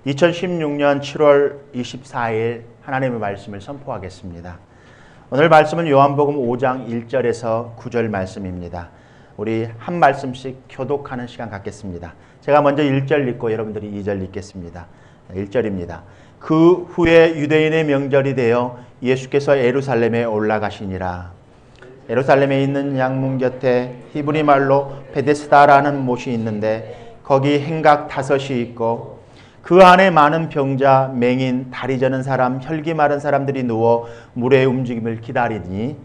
2016년 7월 24일 하나님의 말씀을 선포하겠습니다. 오늘 말씀은 요한복음 5장 1절에서 9절 말씀입니다. 우리 한 말씀씩 교독하는 시간 갖겠습니다. 제가 먼저 1절 읽고 여러분들이 2절 읽겠습니다. 1절입니다. 그 후에 유대인의 명절이 되어 예수께서 예루살렘에 올라가시니라. 예루살렘에 있는 양문 곁에 히브리 말로 베데스다라는 못이 있는데 거기 행각 5이 있고 그 안에 많은 병자, 맹인, 다리 저는 사람, 혈기 마른 사람들이 누워 물의 움직임을 기다리니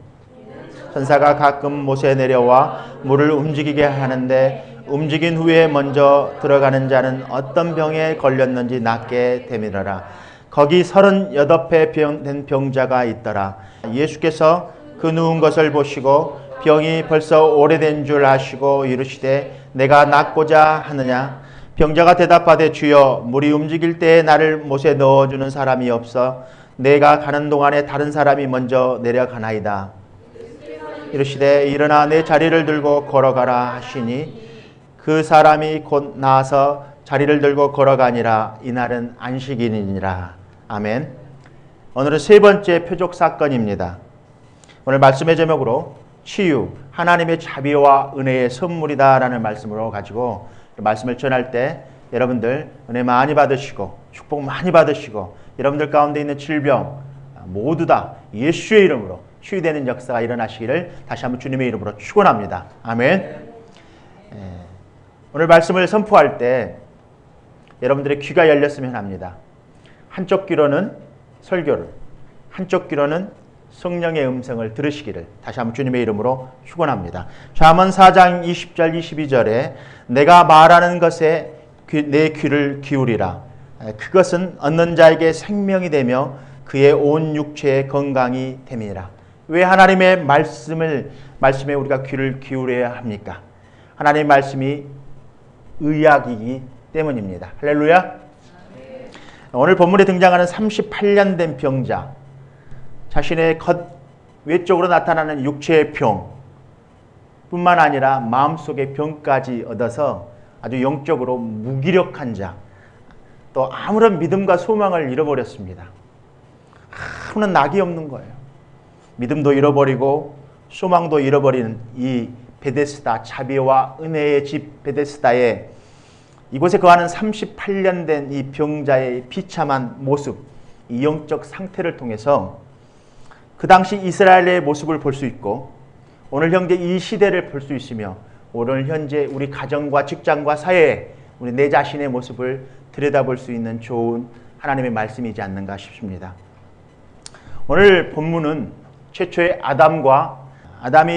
천사가 가끔 못에 내려와 물을 움직이게 하는데 움직인 후에 먼저 들어가는 자는 어떤 병에 걸렸는지 낫게 되밀어라. 거기 38배 된 병자가 있더라. 예수께서 그 누운 것을 보시고 병이 벌써 오래된 줄 아시고 이르시되 내가 낫고자 하느냐? 병자가 대답하되 주여 물이 움직일 때에 나를 못에 넣어주는 사람이 없어 내가 가는 동안에 다른 사람이 먼저 내려가나이다. 이르시되 일어나 내 자리를 들고 걸어가라 하시니 그 사람이 곧 나아서 자리를 들고 걸어가니라. 이날은 안식일이니라. 아멘. 오늘은 세 번째 표적 사건입니다. 오늘 말씀의 제목으로 치유, 하나님의 자비와 은혜의 선물이다 라는 말씀으로 가지고 말씀을 전할 때 여러분들 은혜 많이 받으시고 축복 많이 받으시고 여러분들 가운데 있는 질병 모두 다 예수의 이름으로 치유되는 역사가 일어나시기를 다시 한번 주님의 이름으로 축원합니다. 아멘. 오늘 말씀을 선포할 때 여러분들의 귀가 열렸으면 합니다. 한쪽 귀로는 설교를, 한쪽 귀로는 성령의 음성을 들으시기를 다시 한번 주님의 이름으로 축원합니다. 잠언 4장 20절 22절에 내가 말하는 것에 내 귀를 기울이라. 그것은 얻는 자에게 생명이 되며 그의 온 육체의 건강이 됨이라. 왜 하나님의 말씀에 우리가 귀를 기울여야 합니까? 하나님의 말씀이 의약이기 때문입니다. 할렐루야. 오늘 본문에 등장하는 38년 된 병자, 자신의 외적으로 나타나는 육체의 병 뿐만 아니라 마음속의 병까지 얻어서 아주 영적으로 무기력한 자, 또 아무런 믿음과 소망을 잃어버렸습니다. 아무런 낙이 없는 거예요. 믿음도 잃어버리고 소망도 잃어버리는 이 베데스다, 자비와 은혜의 집 베데스다에 이곳에 거하는 38년 된 이 병자의 비참한 모습, 이 영적 상태를 통해서 그 당시 이스라엘의 모습을 볼 수 있고 오늘 현재 이 시대를 볼 수 있으며 오늘 현재 우리 가정과 직장과 사회에 우리 내 자신의 모습을 들여다볼 수 있는 좋은 하나님의 말씀이지 않는가 싶습니다. 오늘 본문은 최초의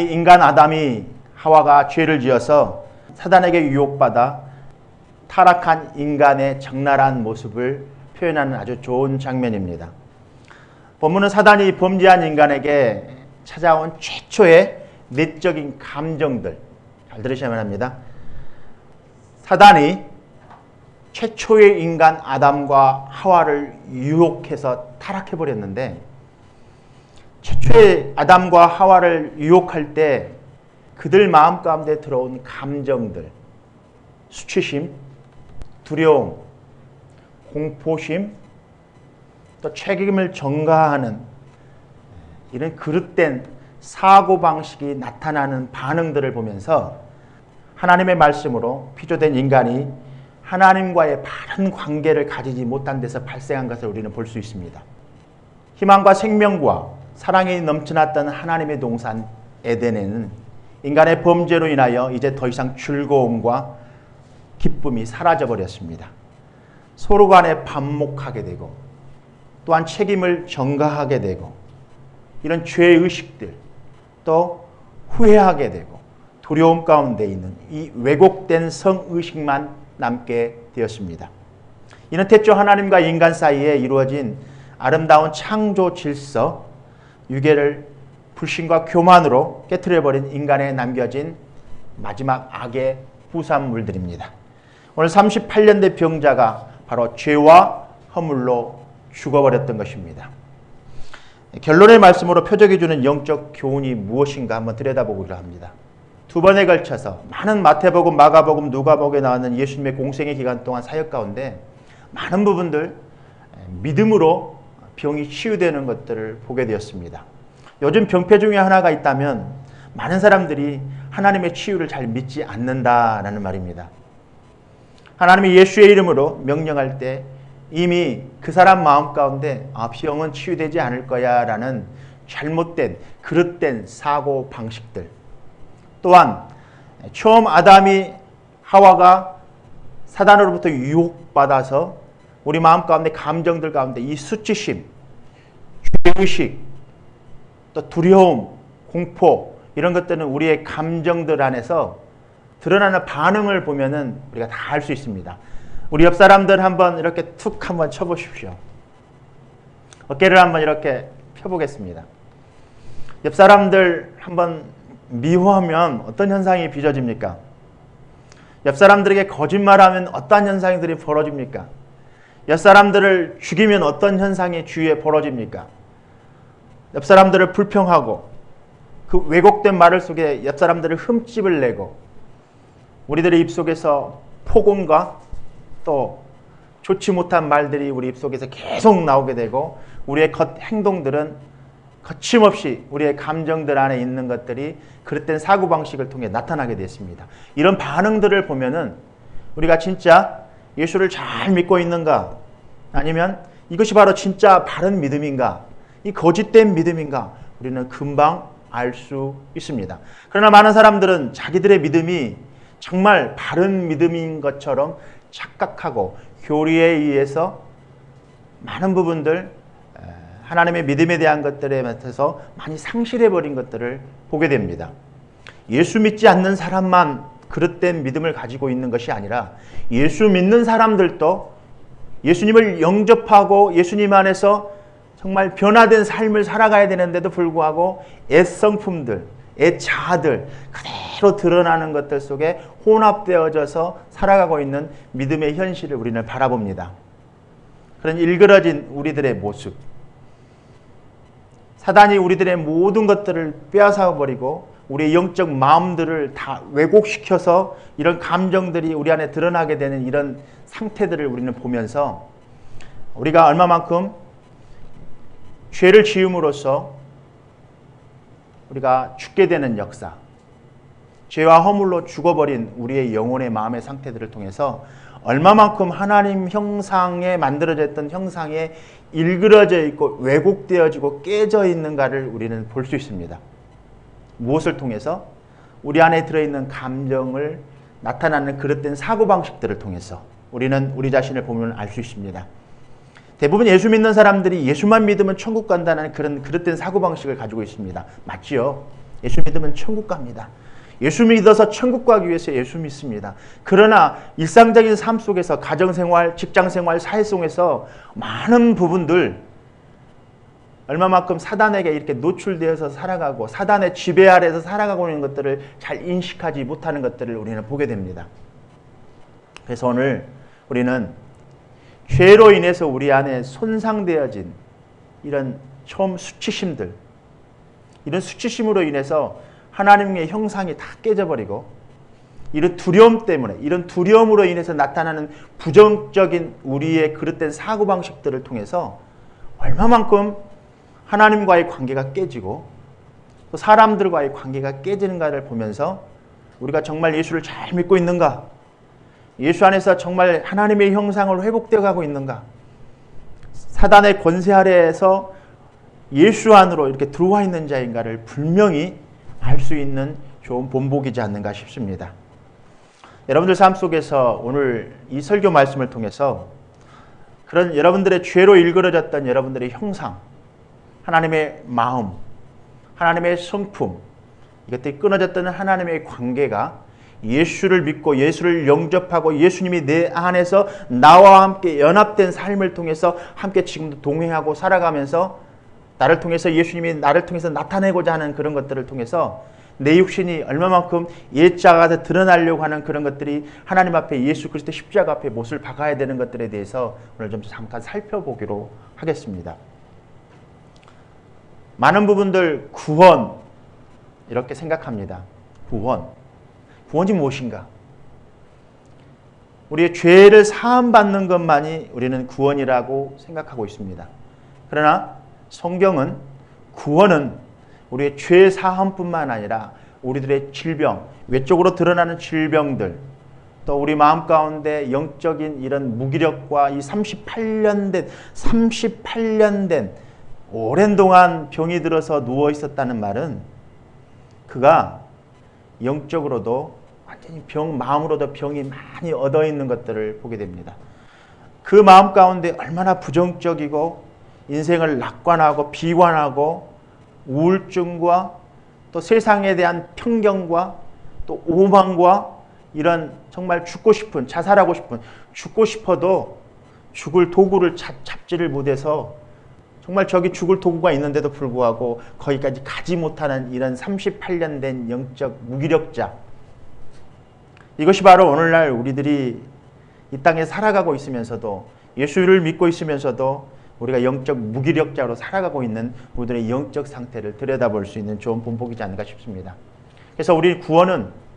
인간 아담이 하와가 죄를 지어서 사단에게 유혹받아 타락한 인간의 적나라한 모습을 표현하는 아주 좋은 장면입니다. 본문은 사단이 범죄한 인간에게 찾아온 최초의 내적인 감정들, 잘 들으셔야만 합니다. 사단이 최초의 인간 아담과 하와를 유혹해서 타락해버렸는데 최초의 아담과 하와를 유혹할 때 그들 마음 가운데 들어온 감정들, 수치심, 두려움, 공포심, 또 책임을 전가하는 이런 그릇된 사고방식이 나타나는 반응들을 보면서 하나님의 말씀으로 피조된 인간이 하나님과의 바른 관계를 가지지 못한 데서 발생한 것을 우리는 볼 수 있습니다. 희망과 생명과 사랑이 넘쳐났던 하나님의 동산 에덴에는 인간의 범죄로 인하여 이제 더 이상 즐거움과 기쁨이 사라져버렸습니다. 서로 간에 반목하게 되고 또한 책임을 전가하게 되고 이런 죄의식들 또 후회하게 되고 두려움 가운데 있는 이 왜곡된 성의식만 남게 되었습니다. 이는 태초 하나님과 인간 사이에 이루어진 아름다운 창조 질서, 유괴를 불신과 교만으로 깨트려버린 인간에 남겨진 마지막 악의 부산물들입니다. 오늘 38년 된 병자가 바로 죄와 허물로 죽어버렸던 것입니다. 결론의 말씀으로 표적이 주는 영적 교훈이 무엇인가 한번 들여다보고자 합니다. 두 번에 걸쳐서 많은 마태복음, 마가복음, 누가복음에 나오는 예수님의 공생의 기간 동안 사역 가운데 많은 부분들 믿음으로 병이 치유되는 것들을 보게 되었습니다. 요즘 병폐 중에 하나가 있다면 많은 사람들이 하나님의 치유를 잘 믿지 않는다라는 말입니다. 하나님이 예수의 이름으로 명령할 때 이미 그 사람 마음 가운데 병은 치유되지 않을 거야 라는 잘못된 그릇된 사고 방식들, 또한 처음 아담이 하와가 사단으로부터 유혹받아서 우리 마음 가운데 감정들 가운데 이 수치심, 죄의식, 또 두려움, 공포 이런 것들은 우리의 감정들 안에서 드러나는 반응을 보면은 우리가 다 알 수 있습니다. 우리 옆 사람들 한번 이렇게 툭 한번 쳐보십시오. 어깨를 한번 이렇게 펴보겠습니다. 옆 사람들 한번 미워하면 어떤 현상이 빚어집니까? 옆 사람들에게 거짓말하면 어떤 현상들이 벌어집니까? 옆 사람들을 죽이면 어떤 현상이 주위에 벌어집니까? 옆 사람들을 불평하고 그 왜곡된 말 속에 옆 사람들을 흠집을 내고 우리들의 입속에서 폭언과 또 좋지 못한 말들이 우리 입속에서 계속 나오게 되고 우리의 행동들은 거침없이 우리의 감정들 안에 있는 것들이 그릇된 사고방식을 통해 나타나게 됐습니다. 이런 반응들을 보면은 우리가 진짜 예수를 잘 믿고 있는가, 아니면 이것이 바로 진짜 바른 믿음인가, 이 거짓된 믿음인가, 우리는 금방 알 수 있습니다. 그러나 많은 사람들은 자기들의 믿음이 정말 바른 믿음인 것처럼 착각하고 교리에 의해서 많은 부분들 하나님의 믿음에 대한 것들에 대해서 많이 상실해버린 것들을 보게 됩니다. 예수 믿지 않는 사람만 그릇된 믿음을 가지고 있는 것이 아니라 예수 믿는 사람들도 예수님을 영접하고 예수님 안에서 정말 변화된 삶을 살아가야 되는데도 불구하고 애성품들, 애자아들 그대로 드러나는 것들 속에 혼합되어져서 살아가고 있는 믿음의 현실을 우리는 바라봅니다. 그런 일그러진 우리들의 모습, 사단이 우리들의 모든 것들을 빼앗아버리고 우리의 영적 마음들을 다 왜곡시켜서 이런 감정들이 우리 안에 드러나게 되는 이런 상태들을 우리는 보면서 우리가 얼마만큼 죄를 지음으로써 우리가 죽게 되는 역사, 죄와 허물로 죽어버린 우리의 영혼의 마음의 상태들을 통해서 얼마만큼 하나님 형상에 만들어졌던 형상에 일그러져 있고 왜곡되어지고 깨져 있는가를 우리는 볼 수 있습니다. 무엇을 통해서? 우리 안에 들어있는 감정을 나타나는 그릇된 사고방식들을 통해서 우리는 우리 자신을 보면 알 수 있습니다. 대부분 예수 믿는 사람들이 예수만 믿으면 천국 간다는 그런 그릇된 사고방식을 가지고 있습니다. 맞지요? 예수 믿으면 천국 갑니다. 예수 믿어서 천국 가기 위해서 예수 믿습니다. 그러나 일상적인 삶 속에서 가정생활, 직장생활, 사회성에서 많은 부분들 얼마만큼 사단에게 이렇게 노출되어서 살아가고 사단의 지배 아래에서 살아가고 있는 것들을 잘 인식하지 못하는 것들을 우리는 보게 됩니다. 그래서 오늘 우리는 죄로 인해서 우리 안에 손상되어진 이런 처음 수치심들, 이런 수치심으로 인해서 하나님의 형상이 다 깨져버리고 이런 두려움 때문에, 이런 두려움으로 인해서 나타나는 부정적인 우리의 그릇된 사고방식들을 통해서 얼마만큼 하나님과의 관계가 깨지고 또 사람들과의 관계가 깨지는가를 보면서 우리가 정말 예수를 잘 믿고 있는가, 예수 안에서 정말 하나님의 형상을 회복되어 가고 있는가, 사단의 권세 아래에서 예수 안으로 이렇게 들어와 있는 자인가를 분명히 알 수 있는 좋은 본보기지 않는가 싶습니다. 여러분들 삶 속에서 오늘 이 설교 말씀을 통해서 그런 여러분들의 죄로 일그러졌던 여러분들의 형상, 하나님의 마음, 하나님의 성품, 이것들이 끊어졌던 하나님의 관계가 예수를 믿고 예수를 영접하고 예수님이 내 안에서 나와 함께 연합된 삶을 통해서 함께 지금도 동행하고 살아가면서 나를 통해서 예수님이 나를 통해서 나타내고자 하는 그런 것들을 통해서 내 육신이 얼마만큼 옛자가 드러나려고 하는 그런 것들이 하나님 앞에 예수 그리스도 십자가 앞에 못을 박아야 되는 것들에 대해서 오늘 좀 잠깐 살펴보기로 하겠습니다. 많은 부분들 구원 이렇게 생각합니다. 구원이 무엇인가? 우리의 죄를 사함받는 것만이 우리는 구원이라고 생각하고 있습니다. 그러나 성경은 구원은 우리의 죄 사함뿐만 아니라 우리들의 질병, 외적으로 드러나는 질병들, 또 우리 마음 가운데 영적인 이런 무기력과 이 38년 된 오랜 동안 병이 들어서 누워 있었다는 말은 그가 영적으로도 완전히 마음으로도 병이 많이 얻어 있는 것들을 보게 됩니다. 그 마음 가운데 얼마나 부정적이고 인생을 낙관하고 비관하고 우울증과 또 세상에 대한 편견과 또 오만과 이런 정말 죽고 싶은, 자살하고 싶은, 죽고 싶어도 죽을 도구를 잡지를 못해서 정말 저기 죽을 도구가 있는데도 불구하고 거기까지 가지 못하는 이런 38년 된 영적 무기력자. 이것이 바로 오늘날 우리들이 이 땅에 살아가고 있으면서도 예수를 믿고 있으면서도 우리가 영적 무기력자로 살아가고 있는 우리들의 영적 상태를 들여다볼 수 있는 좋은 본보기지 않을까 싶습니다. 그래서 우리 구원은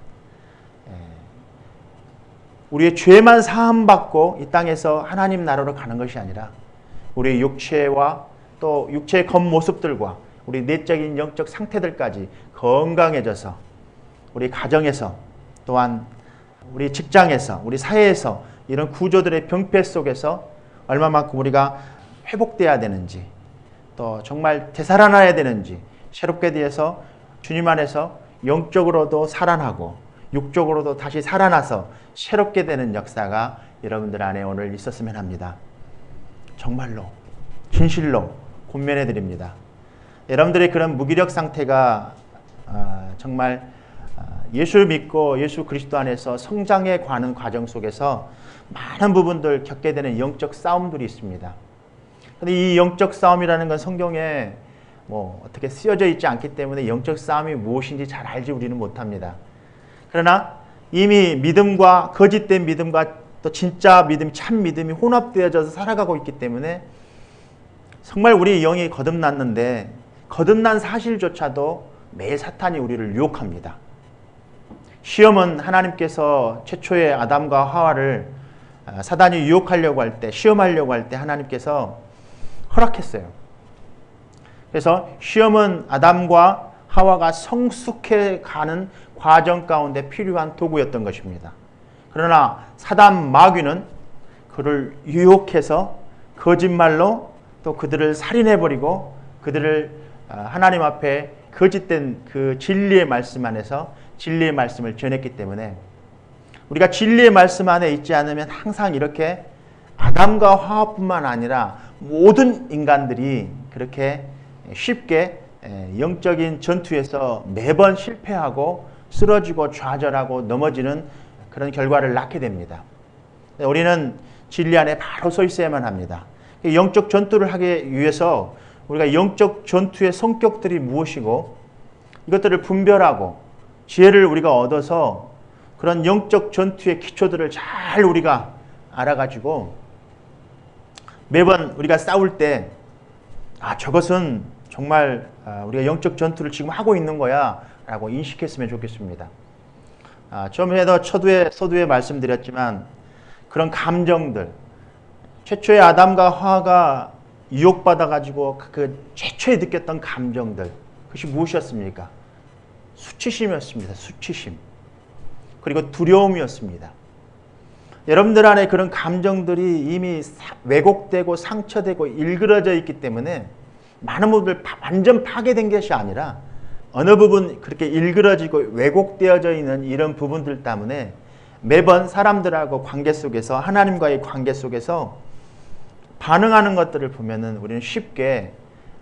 우리의 죄만 사함받고 이 땅에서 하나님 나라로 가는 것이 아니라 우리의 육체와 또 육체의 겉모습들과 우리 내적인 영적 상태들까지 건강해져서 우리 가정에서 또한 우리 직장에서 우리 사회에서 이런 구조들의 병폐 속에서 얼마만큼 우리가 회복돼야 되는지 또 정말 되살아나야 되는지 새롭게 되어서 주님 안에서 영적으로도 살아나고 육적으로도 다시 살아나서 새롭게 되는 역사가 여러분들 안에 오늘 있었으면 합니다. 정말로 진실로 권면해 드립니다. 여러분들의 그런 무기력 상태가 정말 예수 믿고 예수 그리스도 안에서 성장해 가는 과정 속에서 많은 부분들 겪게 되는 영적 싸움들이 있습니다. 그런데 이 영적 싸움이라는 건 성경에 어떻게 쓰여져 있지 않기 때문에 영적 싸움이 무엇인지 잘 알지 우리는 못합니다. 그러나 이미 믿음과 거짓된 믿음과 또 진짜 믿음, 참 믿음이 혼합되어져서 살아가고 있기 때문에 정말 우리 영이 거듭났는데 거듭난 사실조차도 매일 사탄이 우리를 유혹합니다. 시험은 하나님께서 최초의 아담과 하와를 사단이 유혹하려고 할 때, 시험하려고 할 때 하나님께서 허락했어요. 그래서 시험은 아담과 하와가 성숙해 가는 과정 가운데 필요한 도구였던 것입니다. 그러나 사단 마귀는 그를 유혹해서 거짓말로 또 그들을 살인해버리고 그들을 하나님 앞에 거짓된 그 진리의 말씀 안에서 진리의 말씀을 전했기 때문에 우리가 진리의 말씀 안에 있지 않으면 항상 이렇게 아담과 하와뿐만 아니라 모든 인간들이 그렇게 쉽게 영적인 전투에서 매번 실패하고 쓰러지고 좌절하고 넘어지는 그런 결과를 낳게 됩니다. 우리는 진리 안에 바로 서 있어야만 합니다. 영적 전투를 하기 위해서 우리가 영적 전투의 성격들이 무엇이고 이것들을 분별하고 지혜를 우리가 얻어서 그런 영적 전투의 기초들을 잘 우리가 알아가지고 매번 우리가 싸울 때 저것은 정말 우리가 영적 전투를 지금 하고 있는 거야 라고 인식했으면 좋겠습니다. 처음에도 서두에 말씀드렸지만 그런 감정들 최초의 아담과 하와가 유혹받아가지고 그 최초에 느꼈던 감정들 그것이 무엇이었습니까? 수치심이었습니다. 수치심. 그리고 두려움이었습니다. 여러분들 안에 그런 감정들이 이미 왜곡되고 상처되고 일그러져 있기 때문에 많은 부분들 완전 파괴된 것이 아니라 어느 부분 그렇게 일그러지고 왜곡되어져 있는 이런 부분들 때문에 매번 사람들하고 관계 속에서 하나님과의 관계 속에서 반응하는 것들을 보면은 우리는 쉽게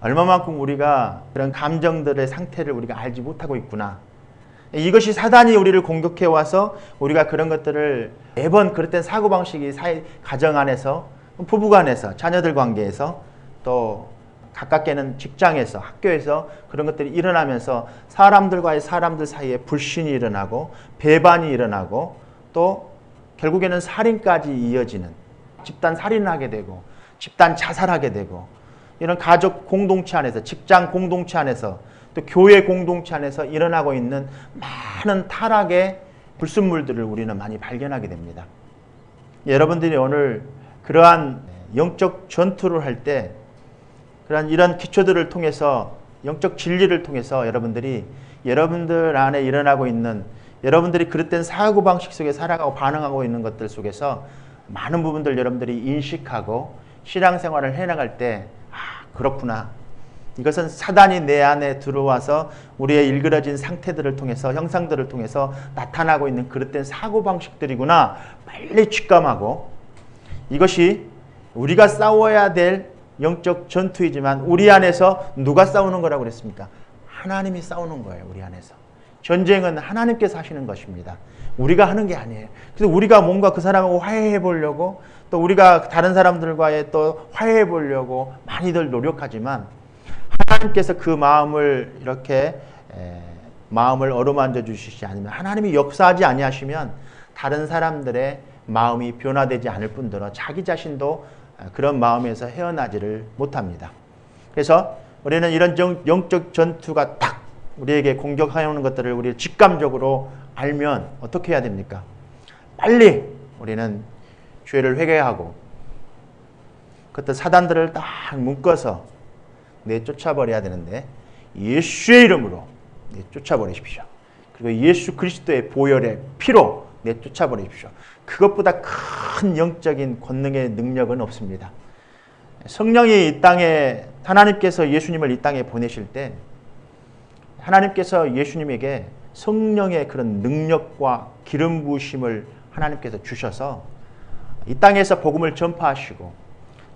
얼마만큼 우리가 그런 감정들의 상태를 우리가 알지 못하고 있구나. 이것이 사단이 우리를 공격해 와서 우리가 그런 것들을 매번 그랬던 사고방식이 가정 안에서 부부간에서 자녀들 관계에서 또 가깝게는 직장에서 학교에서 그런 것들이 일어나면서 사람들과의 사람들 사이에 불신이 일어나고 배반이 일어나고 또 결국에는 살인까지 이어지는 집단 살인을 하게 되고 집단 자살하게 되고 이런 가족 공동체 안에서 직장 공동체 안에서 또 교회 공동체 안에서 일어나고 있는 많은 타락의 불순물들을 우리는 많이 발견하게 됩니다. 여러분들이 오늘 그러한 영적 전투를 할 때 그러한 이런 기초들을 통해서 영적 진리를 통해서 여러분들이 여러분들 안에 일어나고 있는 여러분들이 그릇된 사고방식 속에 살아가고 반응하고 있는 것들 속에서 많은 부분들 여러분들이 인식하고 신앙생활을 해나갈 때 그렇구나. 이것은 사단이 내 안에 들어와서 우리의 일그러진 상태들을 통해서 형상들을 통해서 나타나고 있는 그릇된 사고방식들이구나. 빨리 직감하고 이것이 우리가 싸워야 될 영적 전투이지만 우리 안에서 누가 싸우는 거라고 그랬습니까? 하나님이 싸우는 거예요. 우리 안에서. 전쟁은 하나님께서 하시는 것입니다. 우리가 하는 게 아니에요. 그래서 우리가 뭔가 그 사람하고 화해해 보려고 또 우리가 다른 사람들과의 또 화해해 보려고 많이들 노력하지만 하나님께서 그 마음을 이렇게 마음을 어루만져 주시지 않으면 하나님이 역사하지 아니하시면 다른 사람들의 마음이 변화되지 않을 뿐더러 자기 자신도 그런 마음에서 헤어나지를 못합니다. 그래서 우리는 이런 영적 전투가 딱 우리에게 공격하는 것들을 우리 직감적으로 알면 어떻게 해야 됩니까? 빨리 우리는 죄를 회개하고 그때 사단들을 딱 묶어서 내쫓아버려야 되는데 예수의 이름으로 내쫓아버리십시오. 그리고 예수 그리스도의 보혈의 피로 내쫓아버리십시오. 그것보다 큰 영적인 권능의 능력은 없습니다. 성령이 이 땅에 하나님께서 예수님을 이 땅에 보내실 때 하나님께서 예수님에게 성령의 그런 능력과 기름 부으심을 하나님께서 주셔서 이 땅에서 복음을 전파하시고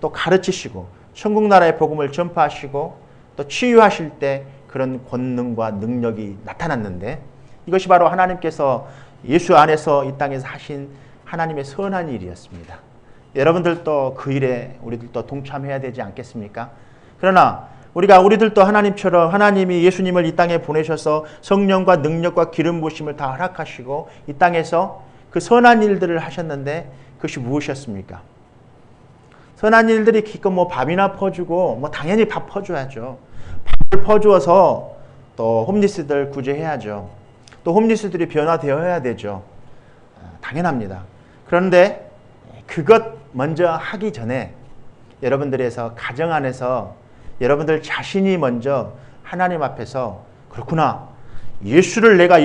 또 가르치시고 천국 나라의 복음을 전파하시고 또 치유하실 때 그런 권능과 능력이 나타났는데 이것이 바로 하나님께서 예수 안에서 이 땅에서 하신 하나님의 선한 일이었습니다. 여러분들도 그 일에 우리들도 동참해야 되지 않겠습니까? 그러나 우리들도 하나님처럼 하나님이 예수님을 이 땅에 보내셔서 성령과 능력과 기름 부으심을 다 허락하시고 이 땅에서 그 선한 일들을 하셨는데 그것이 무엇이었습니까? 선한 일들이 기껏 밥이나 퍼주고 당연히 밥 퍼줘야죠. 밥을 퍼주어서 또 홈리스들 구제해야죠. 또 홈리스들이 변화되어야 되죠. 당연합니다. 그런데 그것 먼저 하기 전에 여러분들에서 가정 안에서 여러분들 자신이 먼저 하나님 앞에서 그렇구나. 예수를 내가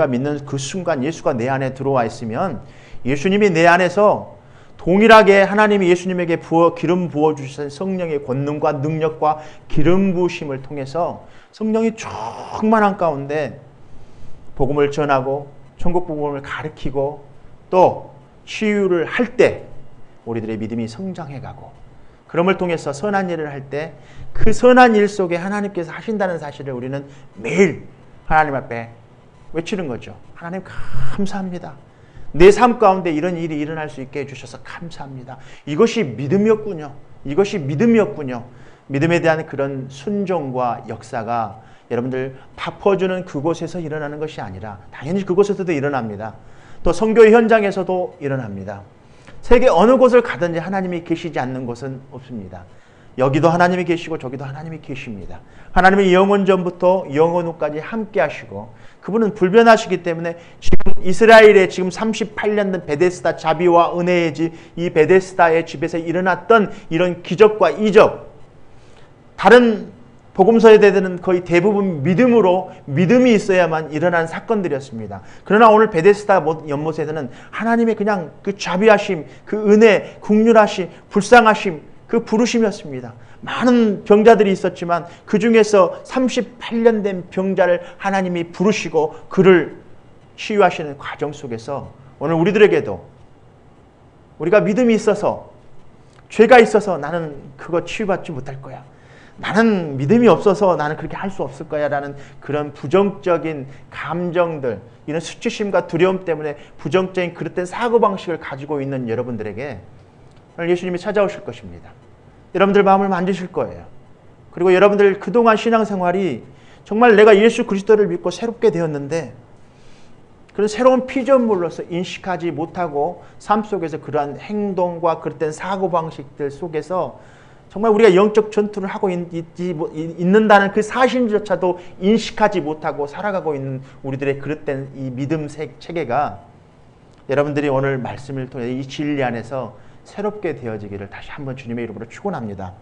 믿는 그 순간 예수가 내 안에 들어와 있으면 예수님이 내 안에서 동일하게 하나님이 예수님에게 기름 부어주신 성령의 권능과 능력과 기름 부으심을 통해서 성령이 충만한 가운데 복음을 전하고 천국 복음을 가르치고 또 치유를 할 때 우리들의 믿음이 성장해가고 그럼을 통해서 선한 일을 할 때 그 선한 일 속에 하나님께서 하신다는 사실을 우리는 매일 하나님 앞에 외치는 거죠. 하나님 감사합니다. 내 삶 가운데 이런 일이 일어날 수 있게 해주셔서 감사합니다. 이것이 믿음이었군요. 이것이 믿음이었군요. 믿음에 대한 그런 순종과 역사가 여러분들 밥 퍼주는 그곳에서 일어나는 것이 아니라 당연히 그곳에서도 일어납니다. 또 선교 현장에서도 일어납니다. 세계 어느 곳을 가든지 하나님이 계시지 않는 곳은 없습니다. 여기도 하나님이 계시고 저기도 하나님이 계십니다. 하나님이 영원 전부터 영원 후까지 함께 하시고 그분은 불변하시기 때문에 지금 이스라엘에 지금 38년 된 베데스다 자비와 은혜의 집, 이 베데스다의 집에서 일어났던 이런 기적과 이적, 다른 복음서에 대해서는 거의 대부분 믿음이 있어야만 일어난 사건들이었습니다. 그러나 오늘 베데스다 연못에서는 하나님의 그냥 그 자비하심, 그 은혜, 긍휼하심, 불쌍하심, 그 부르심이었습니다. 많은 병자들이 있었지만 그 중에서 38년 된 병자를 하나님이 부르시고 그를 치유하시는 과정 속에서 오늘 우리들에게도 우리가 믿음이 있어서 죄가 있어서 나는 그거 치유받지 못할 거야. 나는 믿음이 없어서 나는 그렇게 할 수 없을 거야 라는 그런 부정적인 감정들, 이런 수치심과 두려움 때문에 부정적인 그릇된 사고방식을 가지고 있는 여러분들에게 오늘 예수님이 찾아오실 것입니다. 여러분들 마음을 만지실 거예요. 그리고 여러분들 그동안 신앙생활이 정말 내가 예수 그리스도를 믿고 새롭게 되었는데 그런 새로운 피조물로서 인식하지 못하고 삶 속에서 그러한 행동과 그릇된 사고방식들 속에서 정말 우리가 영적 전투를 하고 있는다는 그 사실조차도 인식하지 못하고 살아가고 있는 우리들의 그릇된 이 믿음 체계가 여러분들이 오늘 말씀을 통해 이 진리 안에서 새롭게 되어지기를 다시 한번 주님의 이름으로 축원합니다.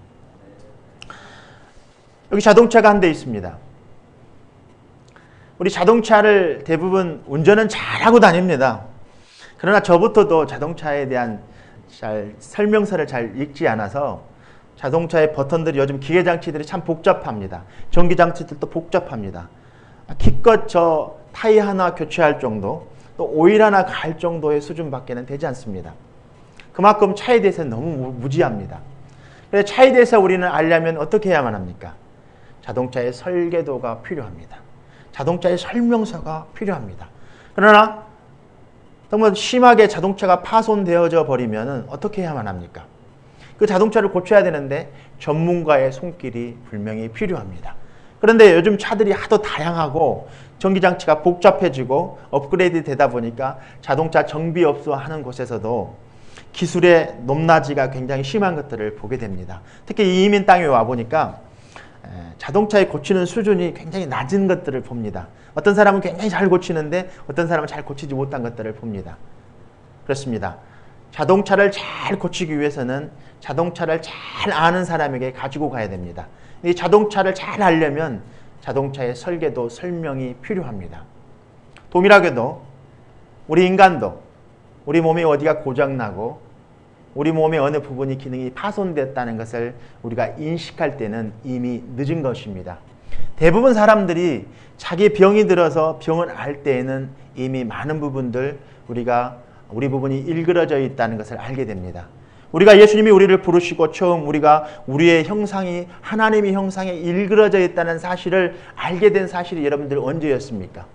여기 자동차가 한 대 있습니다. 우리 자동차를 대부분 운전은 잘하고 다닙니다. 그러나 저부터도 자동차에 대한 설명서를 잘 읽지 않아서 자동차의 버튼들이 요즘 기계장치들이 참 복잡합니다. 전기장치들도 복잡합니다. 기껏 저 타이 하나 교체할 정도, 또 오일 하나 갈 정도의 수준밖에는 되지 않습니다. 그만큼 차에 대해서 너무 무지합니다. 그래서 차에 대해서 우리는 알려면 어떻게 해야만 합니까? 자동차의 설계도가 필요합니다. 자동차의 설명서가 필요합니다. 그러나 정말 심하게 자동차가 파손되어져 버리면 어떻게 해야만 합니까? 그 자동차를 고쳐야 되는데 전문가의 손길이 분명히 필요합니다. 그런데 요즘 차들이 하도 다양하고 전기장치가 복잡해지고 업그레이드 되다 보니까 자동차 정비업소 하는 곳에서도 기술의 높낮이가 굉장히 심한 것들을 보게 됩니다. 특히 이민 땅에 와보니까 자동차에 고치는 수준이 굉장히 낮은 것들을 봅니다. 어떤 사람은 굉장히 잘 고치는데 어떤 사람은 잘 고치지 못한 것들을 봅니다. 그렇습니다. 자동차를 잘 고치기 위해서는 자동차를 잘 아는 사람에게 가지고 가야 됩니다. 이 자동차를 잘 알려면 자동차의 설계도, 설명이 필요합니다. 동일하게도 우리 인간도 우리 몸이 어디가 고장나고 우리 몸의 어느 부분이 기능이 파손됐다는 것을 우리가 인식할 때는 이미 늦은 것입니다. 대부분 사람들이 자기 병이 들어서 병을 알 때에는 이미 많은 부분들 우리 부분이 일그러져 있다는 것을 알게 됩니다. 우리가 예수님이 우리를 부르시고 처음 우리가 우리의 형상이 하나님의 형상에 일그러져 있다는 사실을 알게 된 사실이 여러분들 언제였습니까?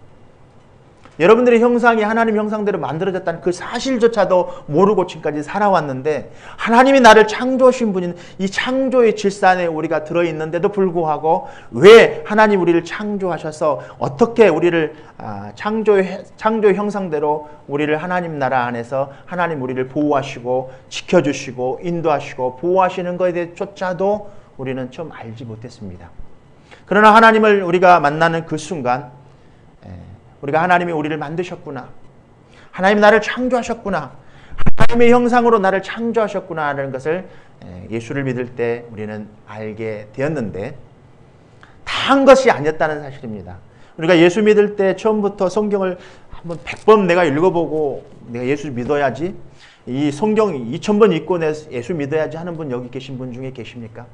여러분들의 형상이 하나님 형상대로 만들어졌다는 그 사실조차도 모르고 지금까지 살아왔는데 하나님이 나를 창조하신 분인 이 창조의 질서 안에 우리가 들어있는데도 불구하고 왜 하나님 우리를 창조하셔서 어떻게 우리를 창조의 형상대로 우리를 하나님 나라 안에서 하나님 우리를 보호하시고 지켜주시고 인도하시고 보호하시는 것에 대해서조차도 우리는 좀 알지 못했습니다. 그러나 하나님을 우리가 만나는 그 순간 우리가 하나님이 우리를 만드셨구나. 하나님이 나를 창조하셨구나. 하나님의 형상으로 나를 창조하셨구나 하는 것을 예수를 믿을 때 우리는 알게 되었는데 다 한 것이 아니었다는 사실입니다. 우리가 예수 믿을 때 처음부터 성경을 한번 100번 내가 읽어보고 내가 예수 믿어야지 이 성경 2000번 읽고 내 예수 믿어야지 하는 분 여기 계신 분 중에 계십니까?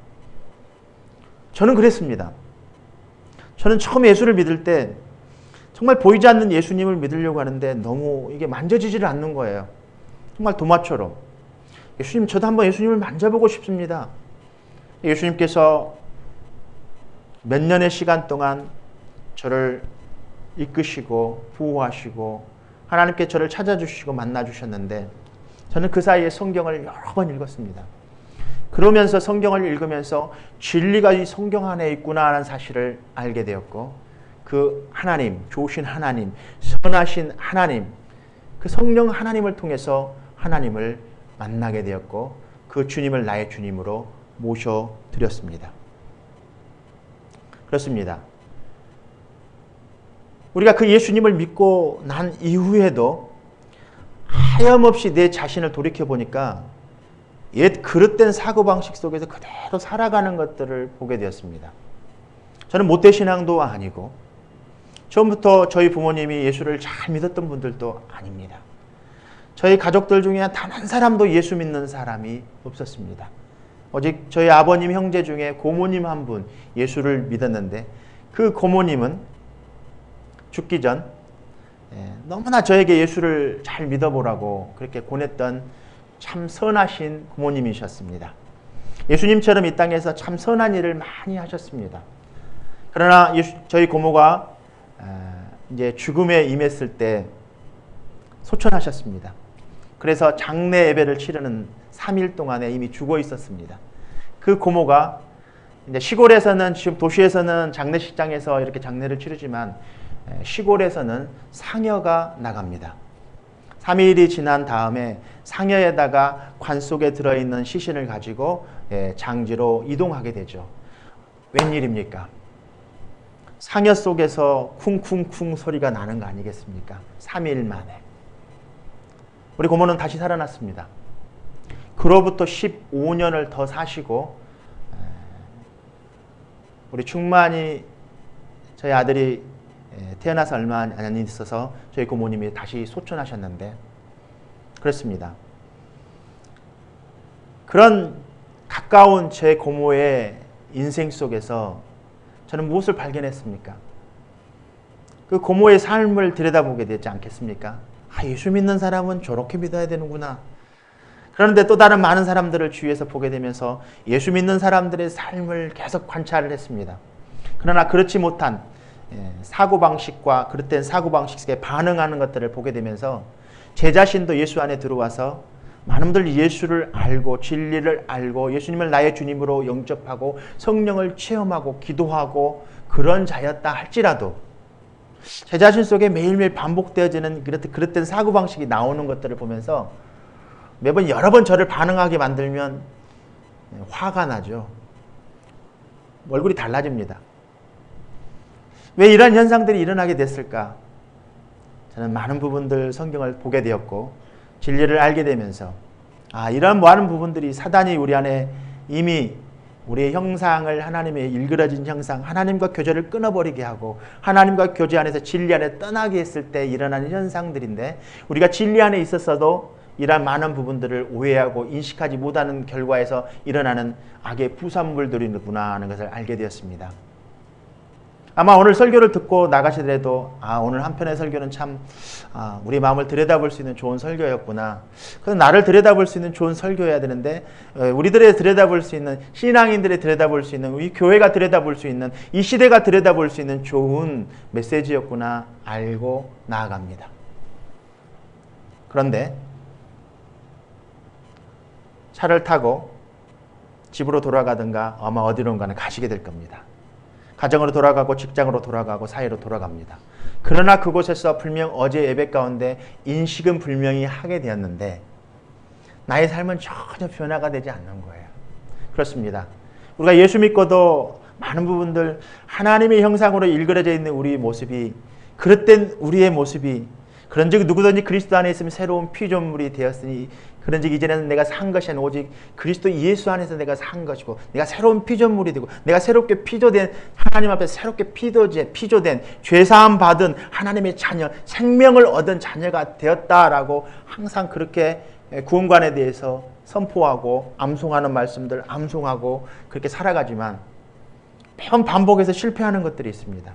저는 그랬습니다. 저는 처음 예수를 믿을 때 정말 보이지 않는 예수님을 믿으려고 하는데 너무 이게 만져지지를 않는 거예요. 정말 도마처럼. 예수님, 저도 한번 예수님을 만져보고 싶습니다. 예수님께서 몇 년의 시간 동안 저를 이끄시고 보호하시고 하나님께 저를 찾아주시고 만나주셨는데 저는 그 사이에 성경을 여러 번 읽었습니다. 그러면서 성경을 읽으면서 진리가 이 성경 안에 있구나 하는 사실을 알게 되었고 그 하나님, 좋으신 하나님, 선하신 하나님, 그 성령 하나님을 통해서 하나님을 만나게 되었고 그 주님을 나의 주님으로 모셔드렸습니다. 그렇습니다. 우리가 그 예수님을 믿고 난 이후에도 하염없이 내 자신을 돌이켜보니까 옛 그릇된 사고방식 속에서 그대로 살아가는 것들을 보게 되었습니다. 저는 모태신앙도 아니고 처음부터 저희 부모님이 예수를 잘 믿었던 분들도 아닙니다. 저희 가족들 중에 단 한 사람도 예수 믿는 사람이 없었습니다. 오직 저희 아버님 형제 중에 고모님 한 분 예수를 믿었는데 그 고모님은 죽기 전 너무나 저에게 예수를 잘 믿어보라고 그렇게 권했던 참 선하신 고모님이셨습니다. 예수님처럼 이 땅에서 참 선한 일을 많이 하셨습니다. 그러나 저희 고모가 이제 죽음에 임했을 때 소천하셨습니다. 그래서 장례 예배를 치르는 3일 동안에 이미 죽어 있었습니다. 그 고모가 이제 시골에서는 지금 도시에서는 장례식장에서 이렇게 장례를 치르지만 시골에서는 상여가 나갑니다. 3일이 지난 다음에 상여에다가 관 속에 들어있는 시신을 가지고 장지로 이동하게 되죠. 웬일입니까? 상여 속에서 쿵쿵쿵 소리가 나는 거 아니겠습니까? 3일 만에. 우리 고모는 다시 살아났습니다. 그로부터 15년을 더 사시고 우리 충만히 저희 아들이 태어나서 얼마 안 있어서 저희 고모님이 다시 소천하셨는데 그렇습니다. 그런 가까운 제 고모의 인생 속에서 저는 무엇을 발견했습니까? 그 고모의 삶을 들여다보게 되지 않겠습니까? 예수 믿는 사람은 저렇게 믿어야 되는구나. 그런데 또 다른 많은 사람들을 주위에서 보게 되면서 예수 믿는 사람들의 삶을 계속 관찰을 했습니다. 그러나 그렇지 못한 사고방식과 그릇된 사고방식에 반응하는 것들을 보게 되면서 제 자신도 예수 안에 들어와서 많은 분들 예수를 알고 진리를 알고 예수님을 나의 주님으로 영접하고 성령을 체험하고 기도하고 그런 자였다 할지라도 제 자신 속에 매일매일 반복되어지는 그릇된 사고방식이 나오는 것들을 보면서 매번 여러 번 저를 반응하게 만들면 화가 나죠. 얼굴이 달라집니다. 왜 이런 현상들이 일어나게 됐을까? 저는 많은 부분들 성경을 보게 되었고 진리를 알게 되면서 이런 많은 부분들이 사단이 우리 안에 이미 우리의 형상을 하나님의 일그러진 형상, 하나님과 교제를 끊어버리게 하고 하나님과 교제 안에서 진리 안에 떠나게 했을 때 일어나는 현상들인데 우리가 진리 안에 있었어도 이러한 많은 부분들을 오해하고 인식하지 못하는 결과에서 일어나는 악의 부산물들이구나 하는 것을 알게 되었습니다. 아마 오늘 설교를 듣고 나가시더라도 오늘 한편의 설교는 참 우리 마음을 들여다볼 수 있는 좋은 설교였구나. 그래서 나를 들여다볼 수 있는 좋은 설교여야 되는데 우리들의 들여다볼 수 있는 신앙인들의 들여다볼 수 있는 우리 교회가 들여다볼 수 있는 이 시대가 들여다볼 수 있는 좋은 메시지였구나 알고 나아갑니다. 그런데 차를 타고 집으로 돌아가든가 아마 어디론가는 가시게 될 겁니다. 가정으로 돌아가고 직장으로 돌아가고 사회로 돌아갑니다. 그러나 그곳에서 분명 어제 예배 가운데 인식은 분명히 하게 되었는데 나의 삶은 전혀 변화가 되지 않는 거예요. 그렇습니다. 우리가 예수 믿고도 많은 부분들 하나님의 형상으로 일그러져 있는 우리의 모습이 그릇된 우리의 모습이 그런즉 누구든지 그리스도 안에 있으면 새로운 피조물이 되었으니 그런즉 이제는 내가 산 것이 아니라 오직 그리스도 예수 안에서 내가 산 것이고 내가 새로운 피조물이 되고 내가 새롭게 피조된 하나님 앞에 새롭게 피조된 죄사함 받은 하나님의 자녀 생명을 얻은 자녀가 되었다라고 항상 그렇게 구원관에 대해서 선포하고 암송하는 말씀들 암송하고 그렇게 살아가지만 매번 반복해서 실패하는 것들이 있습니다.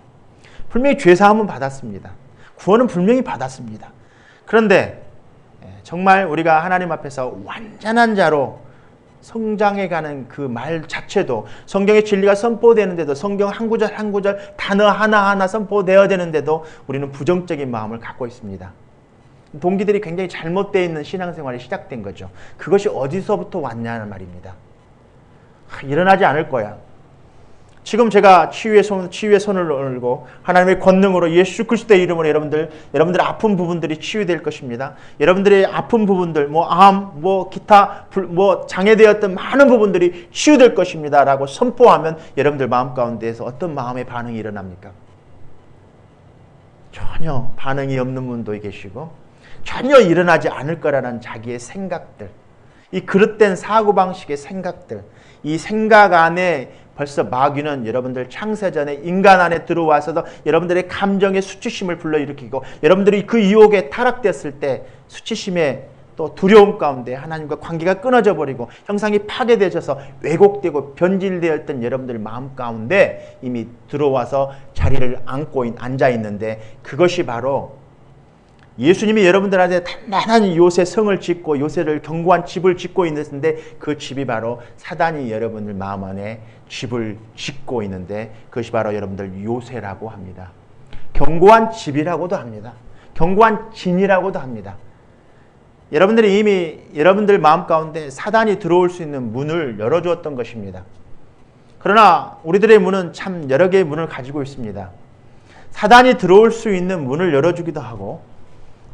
분명히 죄사함은 받았습니다. 구원은 분명히 받았습니다. 그런데 정말 우리가 하나님 앞에서 완전한 자로 성장해가는 그 말 자체도 성경의 진리가 선포되는데도 성경 한 구절 한 구절 단어 하나하나 선포되어야 되는데도 우리는 부정적인 마음을 갖고 있습니다. 동기들이 굉장히 잘못되어 있는 신앙생활이 시작된 거죠. 그것이 어디서부터 왔냐는 말입니다. 일어나지 않을 거야. 지금 제가 치유의 손을 올고 하나님의 권능으로 예수 그리스도의 이름으로 여러분들의 아픈 부분들이 치유될 것입니다. 여러분들의 아픈 부분들, 기타, 장애되었던 많은 부분들이 치유될 것입니다. 라고 선포하면 여러분들 마음 가운데에서 어떤 마음의 반응이 일어납니까? 전혀 반응이 없는 분도 계시고 전혀 일어나지 않을 거라는 자기의 생각들, 이 그릇된 사고방식의 생각들, 이 생각 안에 벌써 마귀는 여러분들 창세전에 인간 안에 들어와서도 여러분들의 감정의 수치심을 불러일으키고 여러분들이 그 유혹에 타락됐을 때 수치심의 또 두려움 가운데 하나님과 관계가 끊어져 버리고 형상이 파괴되셔서 왜곡되고 변질되었던 여러분들 마음 가운데 이미 들어와서 자리를 앉아 있는데 그것이 바로 예수님이 여러분들한테 단단한 요새 성을 짓고 요새를 견고한 집을 짓고 있는데 그 집이 바로 사단이 여러분들 마음 안에 집을 짓고 있는데 그것이 바로 여러분들 요새라고 합니다. 견고한 집이라고도 합니다. 견고한 진이라고도 합니다. 여러분들이 이미 여러분들 마음 가운데 사단이 들어올 수 있는 문을 열어주었던 것입니다. 그러나 우리들의 문은 참 여러 개의 문을 가지고 있습니다. 사단이 들어올 수 있는 문을 열어주기도 하고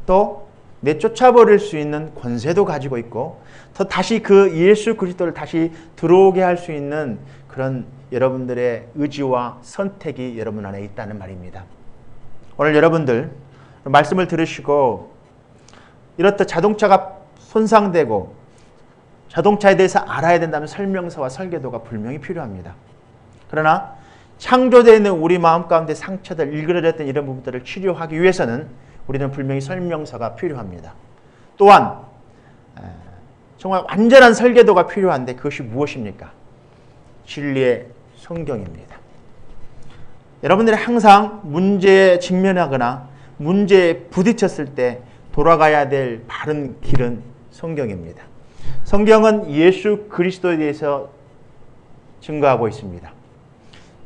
또 내쫓아버릴 수 있는 권세도 가지고 있고 또 다시 그 예수 그리스도를 다시 들어오게 할 수 있는 그런 여러분들의 의지와 선택이 여러분 안에 있다는 말입니다. 오늘 여러분들 말씀을 들으시고 이렇듯 자동차가 손상되고 자동차에 대해서 알아야 된다면 설명서와 설계도가 분명히 필요합니다. 그러나 창조되어 있는 우리 마음 가운데 상처들, 일그러졌던 이런 부분들을 치료하기 위해서는 우리는 분명히 설명서가 필요합니다. 또한 정말 완전한 설계도가 필요한데 그것이 무엇입니까? 진리의 성경입니다. 여러분들이 항상 문제에 직면하거나 문제에 부딪혔을 때 돌아가야 될 바른 길은 성경입니다. 성경은 예수 그리스도에 대해서 증거하고 있습니다.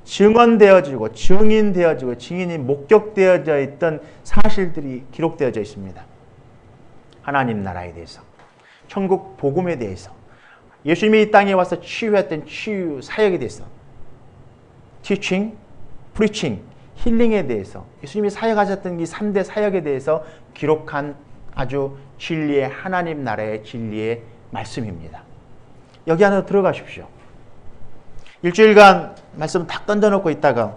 증언되어지고 증인되어지고 증인이 목격되어져 있던 사실들이 기록되어져 있습니다. 하나님 나라에 대해서, 천국 복음에 대해서, 예수님이 이 땅에 와서 치유했던 치유 사역에 대해서, teaching, preaching, 힐링에 대해서, 예수님이 사역하셨던 이 3대 사역에 대해서 기록한 아주 진리의 하나님 나라의 진리의 말씀입니다. 여기 안으로 들어가십시오. 일주일간 말씀 탁 던져놓고 있다가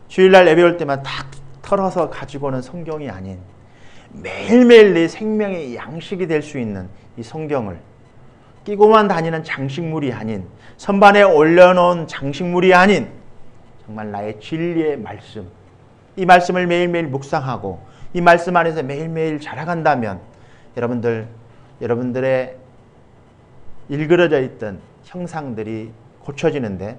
주일날 예배 올 때만 탁 털어서 가지고는 성경이 아닌 매일매일 내 생명의 양식이 될 수 있는 이 성경을 끼고만 다니는 장식물이 아닌, 선반에 올려놓은 장식물이 아닌 정말 나의 진리의 말씀, 이 말씀을 매일매일 묵상하고 이 말씀 안에서 매일매일 자라간다면 여러분들의 일그러져 있던 형상들이 고쳐지는데,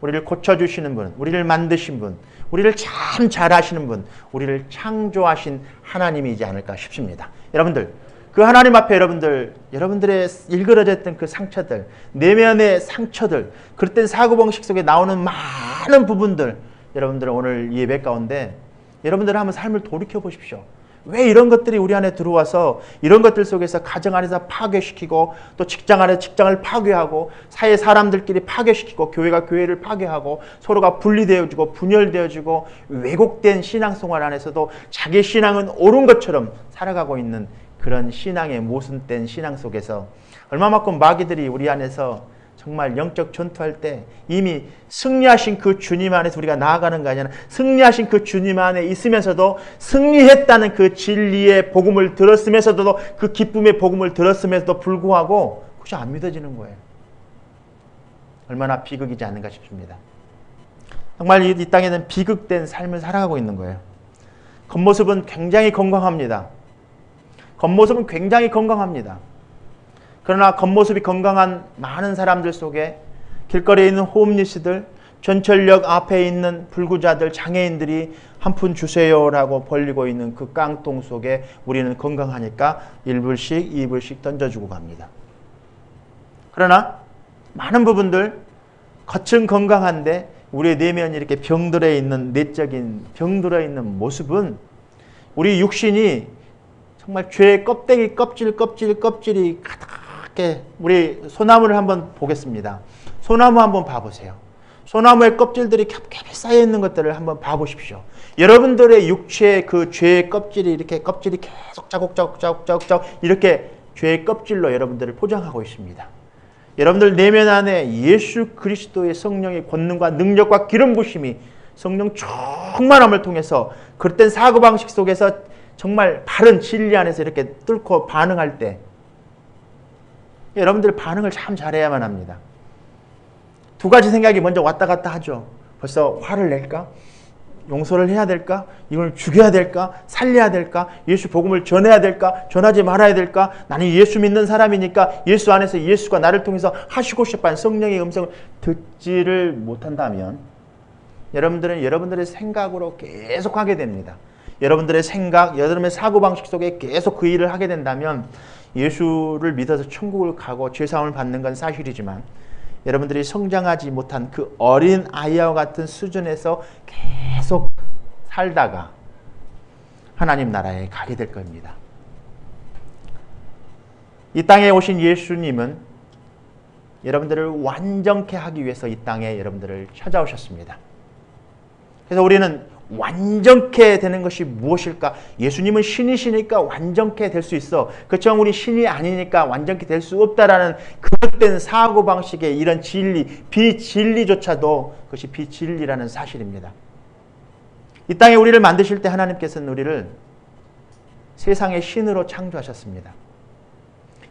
우리를 고쳐주시는 분, 우리를 만드신 분, 우리를 참 잘하시는 분, 우리를 창조하신 하나님이지 않을까 싶습니다. 여러분들, 그 하나님 앞에 여러분들의 일그러졌던 그 상처들, 내면의 상처들, 그릇된 사고방식 속에 나오는 많은 부분들, 여러분들은 오늘 이 예배 가운데 여러분들은 한번 삶을 돌이켜 보십시오. 왜 이런 것들이 우리 안에 들어와서 이런 것들 속에서 가정 안에서 파괴시키고, 또 직장 안에서 직장을 파괴하고, 사회 사람들끼리 파괴시키고, 교회가 교회를 파괴하고, 서로가 분리되어지고 분열되어지고, 왜곡된 신앙생활 안에서도 자기 신앙은 옳은 것처럼 살아가고 있는 그런 신앙의 모순된 신앙 속에서 얼마만큼 마귀들이 우리 안에서 정말 영적 전투할 때 이미 승리하신 그 주님 안에서 우리가 나아가는 거 아니냐, 승리하신 그 주님 안에 있으면서도 승리했다는 그 진리의 복음을 들었으면서도, 그 기쁨의 복음을 들었음에도 불구하고 그것이 안 믿어지는 거예요. 얼마나 비극이지 않는가 싶습니다. 정말 이 땅에는 비극된 삶을 살아가고 있는 거예요. 겉모습은 굉장히 건강합니다. 겉모습은 굉장히 건강합니다. 그러나 겉모습이 건강한 많은 사람들 속에 길거리에 있는 홈리스들, 전철역 앞에 있는 불구자들, 장애인들이 한 푼 주세요라고 벌리고 있는 그 깡통 속에 우리는 건강하니까 1불씩 2불씩 던져주고 갑니다. 그러나 많은 부분들 겉은 건강한데 우리의 내면이 이렇게 병들어 있는, 내적인 병들어 있는 모습은 우리 육신이 정말 죄의 껍데기, 껍질이 가득하게, 우리 소나무를 한번 보겠습니다. 소나무 한번 봐보세요. 소나무의 껍질들이 겹겹이 쌓여있는 것들을 한번 봐보십시오. 여러분들의 육체의 그 죄의 껍질이 이렇게 껍질이 계속 자국자국 이렇게 죄의 껍질로 여러분들을 포장하고 있습니다. 여러분들 내면 안에 예수 그리스도의 성령의 권능과 능력과 기름 부심이 성령 충만함을 통해서 그릇된 사고방식 속에서 정말 바른 진리 안에서 이렇게 뚫고 반응할 때 여러분들 반응을 참 잘해야만 합니다. 두 가지 생각이 먼저 왔다 갔다 하죠. 벌써 화를 낼까? 용서를 해야 될까? 이걸 죽여야 될까? 살려야 될까? 예수 복음을 전해야 될까? 전하지 말아야 될까? 나는 예수 믿는 사람이니까 예수 안에서 예수가 나를 통해서 하시고 싶은 성령의 음성을 듣지를 못한다면 여러분들은 여러분들의 생각으로 계속 하게 됩니다. 여러분들의 생각, 여러분의 사고방식 속에 계속 그 일을 하게 된다면 예수를 믿어서 천국을 가고 죄사함을 받는 건 사실이지만 여러분들이 성장하지 못한 그 어린 아이와 같은 수준에서 계속 살다가 하나님 나라에 가게 될 겁니다. 이 땅에 오신 예수님은 여러분들을 완전케 하기 위해서 이 땅에 여러분들을 찾아오셨습니다. 그래서 우리는 완전케 되는 것이 무엇일까? 예수님은 신이시니까 완전케 될 수 있어. 그렇지만 우리 신이 아니니까 완전케 될 수 없다라는 그릇된 사고방식의 이런 진리, 비진리조차도 그것이 비진리라는 사실입니다. 이 땅에 우리를 만드실 때 하나님께서는 우리를 세상의 신으로 창조하셨습니다.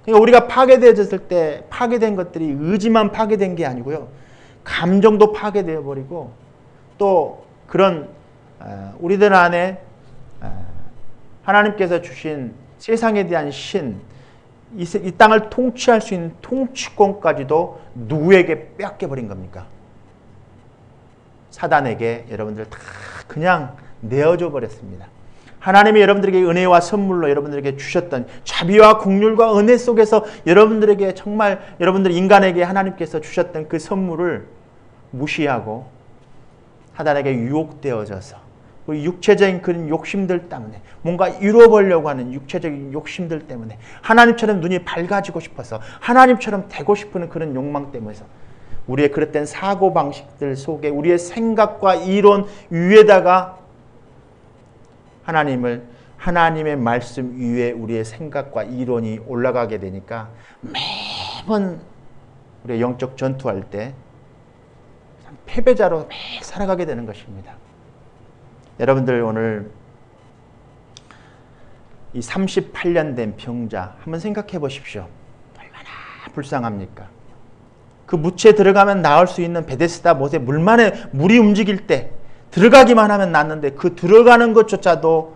그러니까 우리가 파괴되어졌을 때 파괴된 것들이 의지만 파괴된 게 아니고요. 감정도 파괴되어 버리고 또 그런 우리들 안에 하나님께서 주신 세상에 대한 신, 이 땅을 통치할 수 있는 통치권까지도 누구에게 빼앗겨버린 겁니까? 사단에게 여러분들 다 그냥 내어줘 버렸습니다. 하나님이 여러분들에게 은혜와 선물로 여러분들에게 주셨던 자비와 긍휼과 은혜 속에서 여러분들에게 정말 여러분들 인간에게 하나님께서 주셨던 그 선물을 무시하고 사단에게 유혹되어져서 우리 육체적인 그런 욕심들 때문에 뭔가 이루어보려고 하는 육체적인 욕심들 때문에 하나님처럼 눈이 밝아지고 싶어서 하나님처럼 되고 싶은 그런 욕망 때문에 우리의 그릇된 사고방식들 속에 우리의 생각과 이론 위에다가 하나님의 말씀 위에 우리의 생각과 이론이 올라가게 되니까 매번 우리의 영적 전투할 때 패배자로 매일 살아가게 되는 것입니다. 여러분들 오늘 이 38년 된 병자 한번 생각해 보십시오. 얼마나 불쌍합니까? 그 묻에 들어가면 나올 수 있는 베데스다 못에 물이 움직일 때 들어가기만 하면 낫는데 그 들어가는 것조차도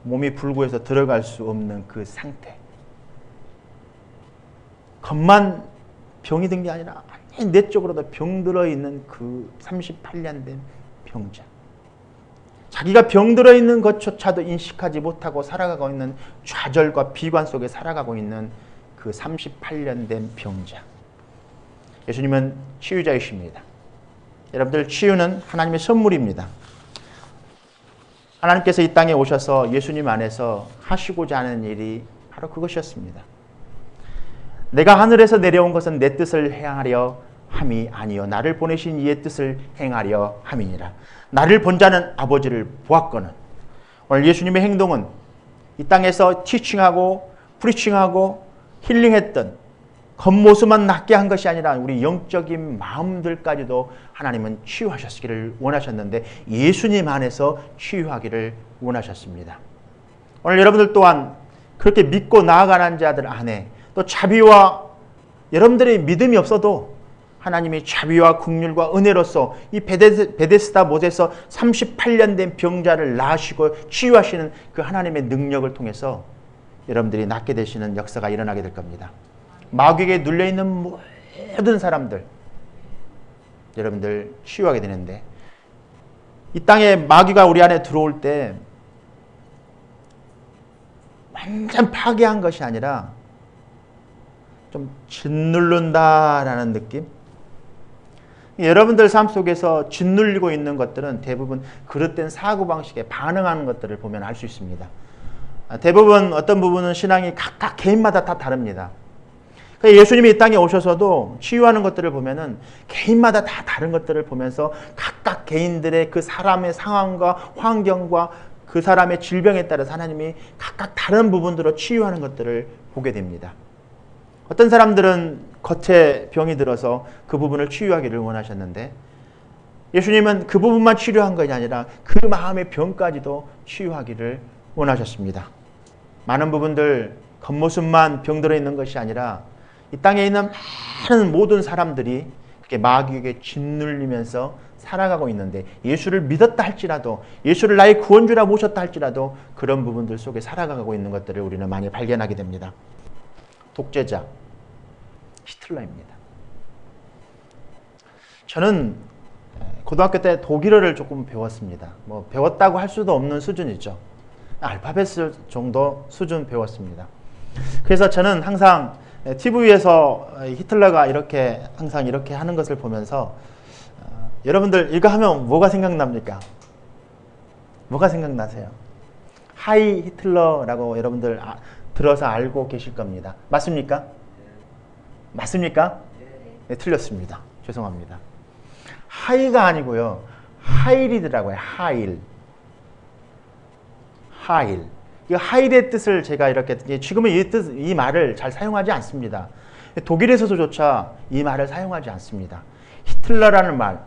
몸이 불구해서 들어갈 수 없는 그 상태. 겉만 병이 든 게 아니라 내적으로도 병들어 있는 그 38년 된 병자. 자기가 병들어 있는 것조차도 인식하지 못하고 살아가고 있는 좌절과 비관 속에 살아가고 있는 그 38년 된 병자. 예수님은 치유자이십니다. 여러분들 치유는 하나님의 선물입니다. 하나님께서 이 땅에 오셔서 예수님 안에서 하시고자 하는 일이 바로 그것이었습니다. 내가 하늘에서 내려온 것은 내 뜻을 행하려 함이 아니요 나를 보내신 이의 뜻을 행하려 함이니라. 나를 본 자는 아버지를 보았거늘. 오늘 예수님의 행동은 이 땅에서 티칭하고 프리칭하고 힐링했던 겉모습만 낫게 한 것이 아니라 우리 영적인 마음들까지도 하나님은 치유하셨기를 원하셨는데 예수님 안에서 치유하기를 원하셨습니다. 오늘 여러분들 또한 그렇게 믿고 나아가는 자들 안에 또 자비와 여러분들의 믿음이 없어도 하나님이 자비와 긍휼과 은혜로서 이 베데스다 못에서 38년 된 병자를 나으시고 치유하시는 그 하나님의 능력을 통해서 여러분들이 낫게 되시는 역사가 일어나게 될 겁니다. 마귀에게 눌려있는 모든 사람들 여러분들 치유하게 되는데 이 땅에 마귀가 우리 안에 들어올 때 완전 파괴한 것이 아니라 좀 짓누른다라는 느낌? 여러분들 삶 속에서 짓눌리고 있는 것들은 대부분 그릇된 사고방식에 반응하는 것들을 보면 알 수 있습니다. 대부분 어떤 부분은 신앙이 각각 개인마다 다 다릅니다. 예수님이 이 땅에 오셔서도 치유하는 것들을 보면은 개인마다 다 다른 것들을 보면서 각각 개인들의 그 사람의 상황과 환경과 그 사람의 질병에 따라서 하나님이 각각 다른 부분들로 치유하는 것들을 보게 됩니다. 어떤 사람들은 겉에 병이 들어서 그 부분을 치유하기를 원하셨는데 예수님은 그 부분만 치료한 것이 아니라 그 마음의 병까지도 치유하기를 원하셨습니다. 많은 부분들 겉모습만 병들어 있는 것이 아니라 이 땅에 있는 많은 모든 사람들이 그렇게 마귀에게 짓눌리면서 살아가고 있는데 예수를 믿었다 할지라도 예수를 나의 구원주라 모셨다 할지라도 그런 부분들 속에 살아가고 있는 것들을 우리는 많이 발견하게 됩니다. 독재자 히틀러입니다. 저는 고등학교 때 독일어를 조금 배웠습니다. 뭐 배웠다고 할 수도 없는 수준이죠. 알파벳 정도 수준 배웠습니다. 그래서 저는 항상 TV에서 히틀러가 이렇게 항상 이렇게 하는 것을 보면서 여러분들 이거 하면 뭐가 생각납니까? 뭐가 생각나세요? 하이 히틀러라고 여러분들 들어서 알고 계실 겁니다. 맞습니까? 맞습니까? 네, 틀렸습니다. 죄송합니다. 하이가 아니고요. 하일이더라고요. 하일. 하일. 이 하일의 뜻을 제가 이렇게 지금은 이 말을 잘 사용하지 않습니다. 독일에서조차 이 말을 사용하지 않습니다. 히틀러라는 말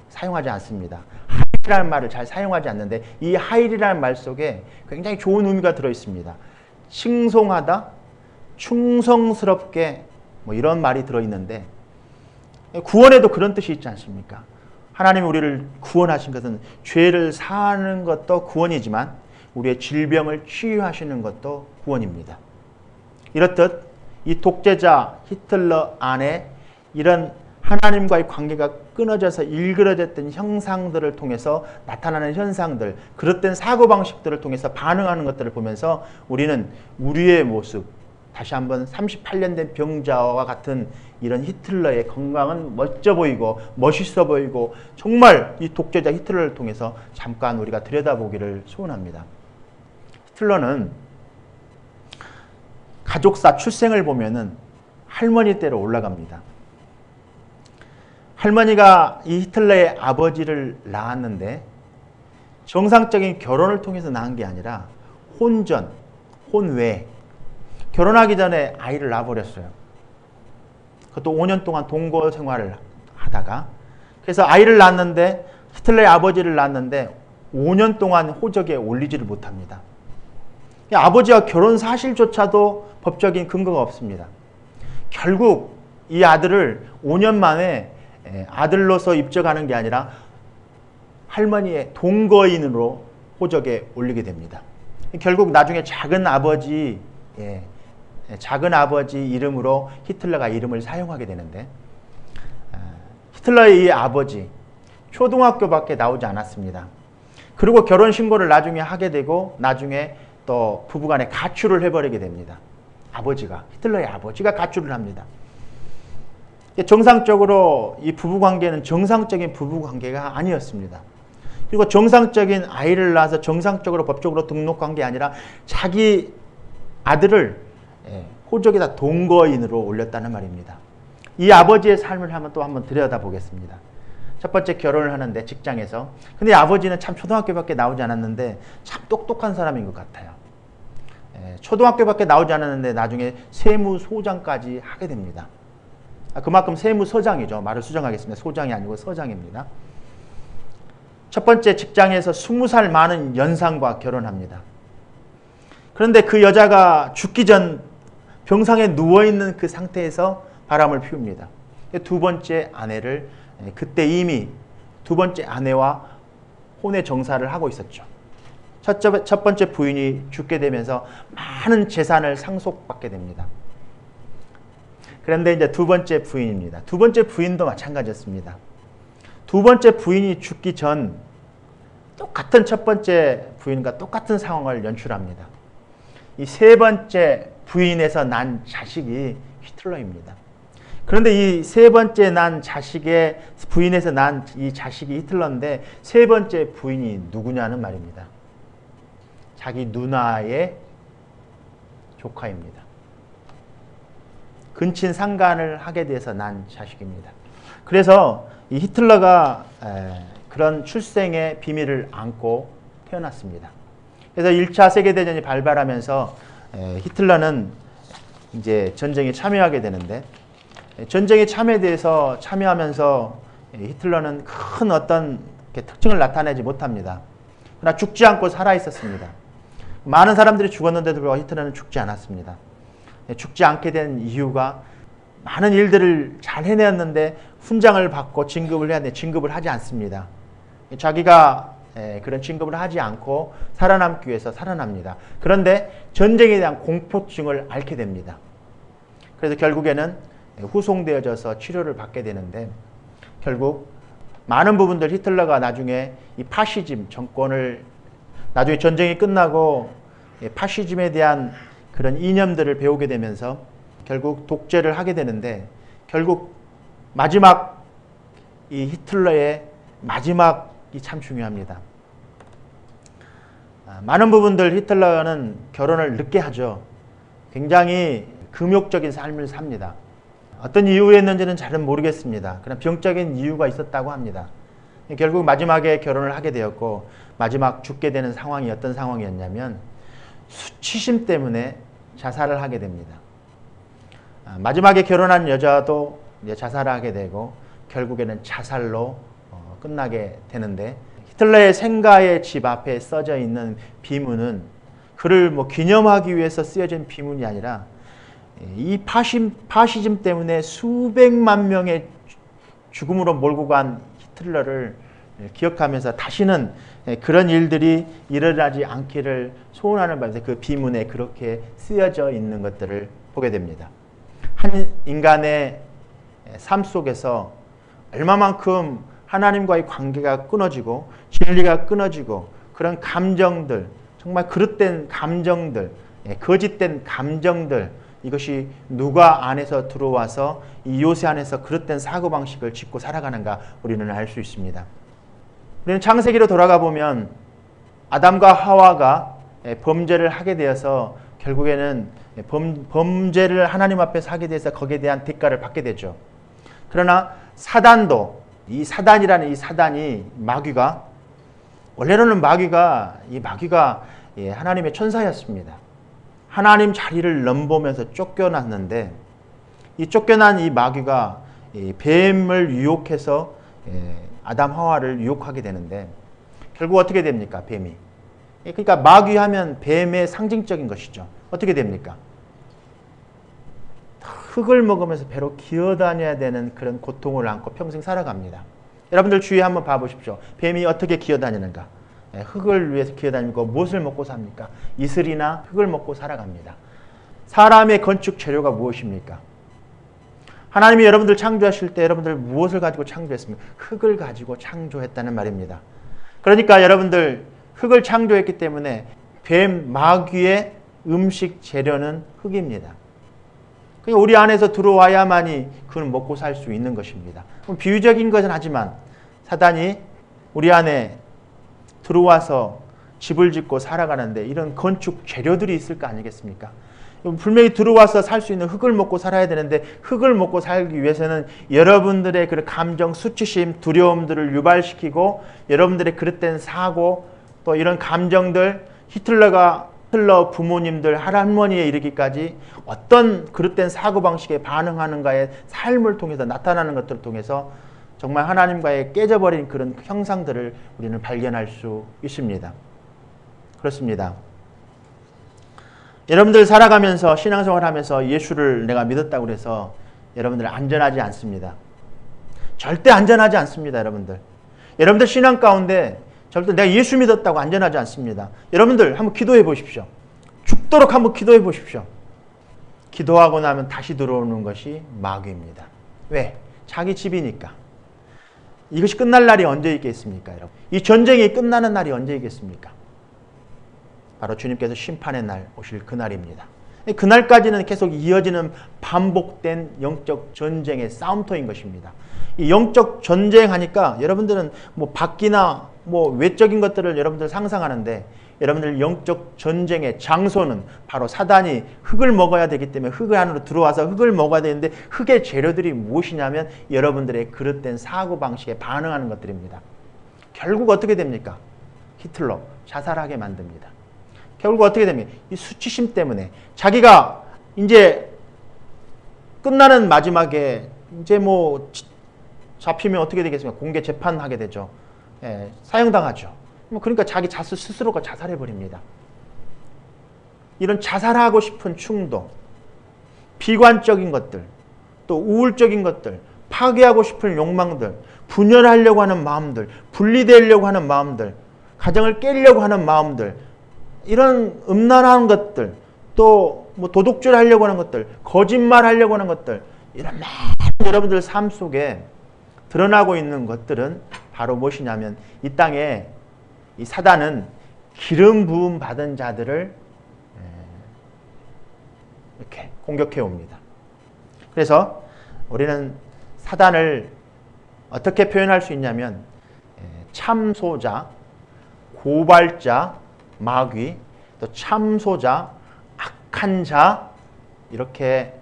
사용하지 않습니다. 하일이라는 말을 잘 사용하지 않는데 이 하일이라는 말 속에 굉장히 좋은 의미가 들어 있습니다. 칭송하다, 충성스럽게 뭐 이런 말이 들어있는데 구원에도 그런 뜻이 있지 않습니까? 하나님이 우리를 구원하신 것은 죄를 사하는 것도 구원이지만 우리의 질병을 치유하시는 것도 구원입니다. 이렇듯 이 독재자 히틀러 안에 이런 하나님과의 관계가 끊어져서 일그러졌던 형상들을 통해서 나타나는 현상들, 그릇된 사고방식들을 통해서 반응하는 것들을 보면서 우리는 우리의 모습, 다시 한번 38년 된 병자와 같은 이런 히틀러의 건강은 멋져 보이고 멋있어 보이고 정말 이 독재자 히틀러를 통해서 잠깐 우리가 들여다보기를 소원합니다. 히틀러는 가족사 출생을 보면은 할머니 때로 올라갑니다. 할머니가 이 히틀러의 아버지를 낳았는데 정상적인 결혼을 통해서 낳은 게 아니라 혼전, 혼외, 결혼하기 전에 아이를 낳아버렸어요. 그것도 5년 동안 동거 생활을 하다가, 그래서 아이를 낳았는데 히틀러의 아버지를 낳았는데 5년 동안 호적에 올리지를 못합니다. 아버지와 결혼 사실조차도 법적인 근거가 없습니다. 결국 이 아들을 5년 만에 아들로서 입적하는 게 아니라 할머니의 동거인으로 호적에 올리게 됩니다. 결국 나중에 작은 아버지 이름으로 히틀러가 이름을 사용하게 되는데, 히틀러의 이 아버지 초등학교밖에 나오지 않았습니다. 그리고 결혼 신고를 나중에 하게 되고 나중에 또 부부간에 가출을 해버리게 됩니다. 히틀러의 아버지가 가출을 합니다. 정상적으로 이 부부관계는 정상적인 부부관계가 아니었습니다. 그리고 정상적인 아이를 낳아서 정상적으로 법적으로 등록한 게 아니라 자기 아들을 호적에다 동거인으로 올렸다는 말입니다. 이 아버지의 삶을 한번 들여다보겠습니다. 첫 번째, 결혼을 하는데 직장에서. 근데 아버지는 참 초등학교밖에 나오지 않았는데 참 똑똑한 사람인 것 같아요. 초등학교밖에 나오지 않았는데 나중에 세무소장까지 하게 됩니다. 그만큼 세무서장이죠. 말을 수정하겠습니다. 소장이 아니고 서장입니다. 첫 번째, 직장에서 20살 많은 연상과 결혼합니다. 그런데 그 여자가 죽기 전 병상에 누워있는 그 상태에서 바람을 피웁니다. 두 번째 아내를 그때 이미 두 번째 아내와 혼의 정사를 하고 있었죠. 첫 번째 부인이 죽게 되면서 많은 재산을 상속받게 됩니다. 그런데 이제 두 번째 부인입니다. 두 번째 부인도 마찬가지였습니다. 두 번째 부인이 죽기 전 똑같은 첫 번째 부인과 똑같은 상황을 연출합니다. 이 세 번째 부인에서 난 자식이 히틀러입니다. 그런데 이 세 번째 난 자식의 부인에서 난 이 자식이 히틀러인데 세 번째 부인이 누구냐는 말입니다. 자기 누나의 조카입니다. 근친 상간을 하게 돼서 난 자식입니다. 그래서 이 히틀러가 그런 출생의 비밀을 안고 태어났습니다. 그래서 1차 세계대전이 발발하면서 히틀러는 이제 전쟁에 참여하게 되는데, 전쟁에 참여하면서 히틀러는 큰 어떤 특징을 나타내지 못합니다. 그러나 죽지 않고 살아 있었습니다. 많은 사람들이 죽었는데도 불구하고 히틀러는 죽지 않았습니다. 죽지 않게 된 이유가 많은 일들을 잘 해냈는데 훈장을 받고 진급을 해야 되는데 진급을 하지 않습니다. 자기가 그런 진급을 하지 않고 살아남기 위해서 살아납니다. 그런데 전쟁에 대한 공포증을 앓게 됩니다. 그래서 결국에는 후송되어져서 치료를 받게 되는데, 결국 많은 부분들 히틀러가 나중에 이 파시즘 정권을, 나중에 전쟁이 끝나고 파시즘에 대한 그런 이념들을 배우게 되면서 결국 독재를 하게 되는데, 결국 마지막 이 히틀러의 마지막이 참 중요합니다. 많은 부분들 히틀러는 결혼을 늦게 하죠. 굉장히 금욕적인 삶을 삽니다. 어떤 이유였는지는 잘은 모르겠습니다. 그런 병적인 이유가 있었다고 합니다. 결국 마지막에 결혼을 하게 되었고, 마지막 죽게 되는 상황이 어떤 상황이었냐면 수치심 때문에 자살을 하게 됩니다. 마지막에 결혼한 여자도 이제 자살을 하게 되고 결국에는 자살로 끝나게 되는데, 히틀러의 생가의 집 앞에 써져 있는 비문은 그를 뭐 기념하기 위해서 쓰여진 비문이 아니라 이 파시즘 때문에 수백만 명의 죽음으로 몰고 간 히틀러를 기억하면서 다시는 그런 일들이 일어나지 않기를 소원하는 바에서 그 비문에 그렇게 쓰여져 있는 것들을 보게 됩니다. 한 인간의 삶 속에서 얼마만큼 하나님과의 관계가 끊어지고 진리가 끊어지고 그런 감정들, 정말 그릇된 감정들, 거짓된 감정들, 이것이 누가 안에서 들어와서 이 요새 안에서 그릇된 사고방식을 짓고 살아가는가 우리는 알 수 있습니다. 우리는 창세기로 돌아가 보면 아담과 하와가 범죄를 하게 되어서 결국에는 범죄를 하나님 앞에서 하게 돼서 거기에 대한 대가를 받게 되죠. 그러나 사단도, 이 사단이라는 이 사단이 마귀가, 원래는 마귀가 하나님의 천사였습니다. 하나님 자리를 넘보면서 쫓겨났는데 이 쫓겨난 이 마귀가 뱀을 유혹해서 아담 하와를 유혹하게 되는데 결국 어떻게 됩니까? 뱀이. 그러니까 마귀 하면 뱀의 상징적인 것이죠. 어떻게 됩니까? 흙을 먹으면서 배로 기어다녀야 되는 그런 고통을 안고 평생 살아갑니다. 여러분들 주위에 한번 봐보십시오. 뱀이 어떻게 기어다니는가? 흙을 위해서 기어다니고 무엇을 먹고 삽니까? 이슬이나 흙을 먹고 살아갑니다. 사람의 건축 재료가 무엇입니까? 하나님이 여러분들 창조하실 때 여러분들 무엇을 가지고 창조했습니까? 흙을 가지고 창조했다는 말입니다. 그러니까 여러분들 흙을 창조했기 때문에 뱀, 마귀의 음식 재료는 흙입니다. 그러니까 우리 안에서 들어와야만이 그는 먹고 살 수 있는 것입니다. 비유적인 것은 하지만 사단이 우리 안에 들어와서 집을 짓고 살아가는데 이런 건축 재료들이 있을 거 아니겠습니까? 분명히 들어와서 살 수 있는 흙을 먹고 살아야 되는데 흙을 먹고 살기 위해서는 여러분들의 그 감정, 수치심, 두려움들을 유발시키고 여러분들의 그릇된 사고 또 이런 감정들, 히틀러 부모님들, 할머니에 이르기까지 어떤 그릇된 사고방식에 반응하는가의 삶을 통해서 나타나는 것들을 통해서 정말 하나님과의 깨져버린 그런 형상들을 우리는 발견할 수 있습니다. 그렇습니다. 여러분들 살아가면서 신앙생활하면서 예수를 내가 믿었다고 해서 여러분들 안전하지 않습니다. 절대 안전하지 않습니다. 여러분들 신앙 가운데 절대 내가 예수 믿었다고 안전하지 않습니다. 여러분들 한번 기도해 보십시오. 죽도록 한번 기도해 보십시오. 기도하고 나면 다시 들어오는 것이 마귀입니다. 왜? 자기 집이니까. 이것이 끝날 날이 언제 있겠습니까, 여러분? 이 전쟁이 끝나는 날이 언제 있겠습니까? 바로 주님께서 심판의 날 오실 그날입니다. 그날까지는 계속 이어지는 반복된 영적 전쟁의 싸움터인 것입니다. 이 영적 전쟁하니까 여러분들은 뭐 밖이나 뭐 외적인 것들을 여러분들 상상하는데 여러분들 영적 전쟁의 장소는 바로 사단이 흙을 먹어야 되기 때문에 흙 안으로 들어와서 흙을 먹어야 되는데 흙의 재료들이 무엇이냐면 여러분들의 그릇된 사고방식에 반응하는 것들입니다. 결국 어떻게 됩니까? 히틀러 자살하게 만듭니다. 결국 어떻게 됩니까? 이 수치심 때문에 자기가 이제 끝나는 마지막에 이제 뭐 잡히면 어떻게 되겠습니까? 공개 재판하게 되죠. 사형당하죠. 그러니까 자기 스스로가 자살해버립니다. 이런 자살하고 싶은 충동, 비관적인 것들, 또 우울적인 것들, 파괴하고 싶은 욕망들, 분열하려고 하는 마음들, 분리되려고 하는 마음들, 가정을 깨려고 하는 마음들, 이런 음란한 것들, 또 뭐 도둑질하려고 하는 것들, 거짓말하려고 하는 것들, 이런 많은 여러분들 삶 속에 드러나고 있는 것들은 바로 무엇이냐면 이 땅에 이 사단은 기름 부음 받은 자들을 이렇게 공격해 옵니다. 그래서 우리는 사단을 어떻게 표현할 수 있냐면 참소자, 고발자, 마귀, 또 참소자, 악한 자, 이렇게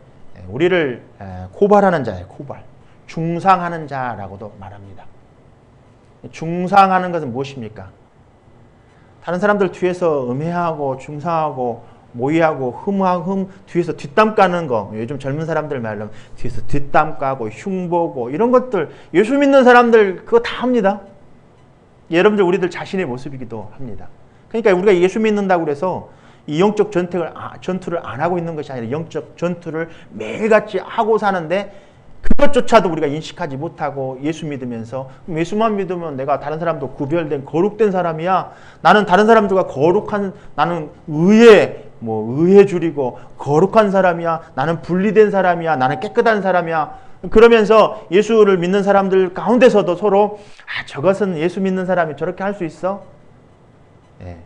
우리를 고발하는 자예요. 고발. 중상하는 자라고도 말합니다. 중상하는 것은 무엇입니까? 다른 사람들 뒤에서 음해하고 중상하고 모의하고 뒤에서 뒷담 까는 거, 요즘 젊은 사람들 말로 뒤에서 뒷담 까고 흉보고 이런 것들, 예수 믿는 사람들 그거 다 합니다. 여러분들 우리들 자신의 모습이기도 합니다. 그러니까 우리가 예수 믿는다고 해서 이 영적 전투를 안 하고 있는 것이 아니라 영적 전투를 매일같이 하고 사는데 그것조차도 우리가 인식하지 못하고 예수 믿으면서 예수만 믿으면 내가 다른 사람도 구별된 거룩된 사람이야. 나는 다른 사람들과 거룩한 나는 의에 줄이고 거룩한 사람이야. 나는 분리된 사람이야. 나는 깨끗한 사람이야. 그러면서 예수를 믿는 사람들 가운데서도 서로 저것은 예수 믿는 사람이 저렇게 할 수 있어? 네.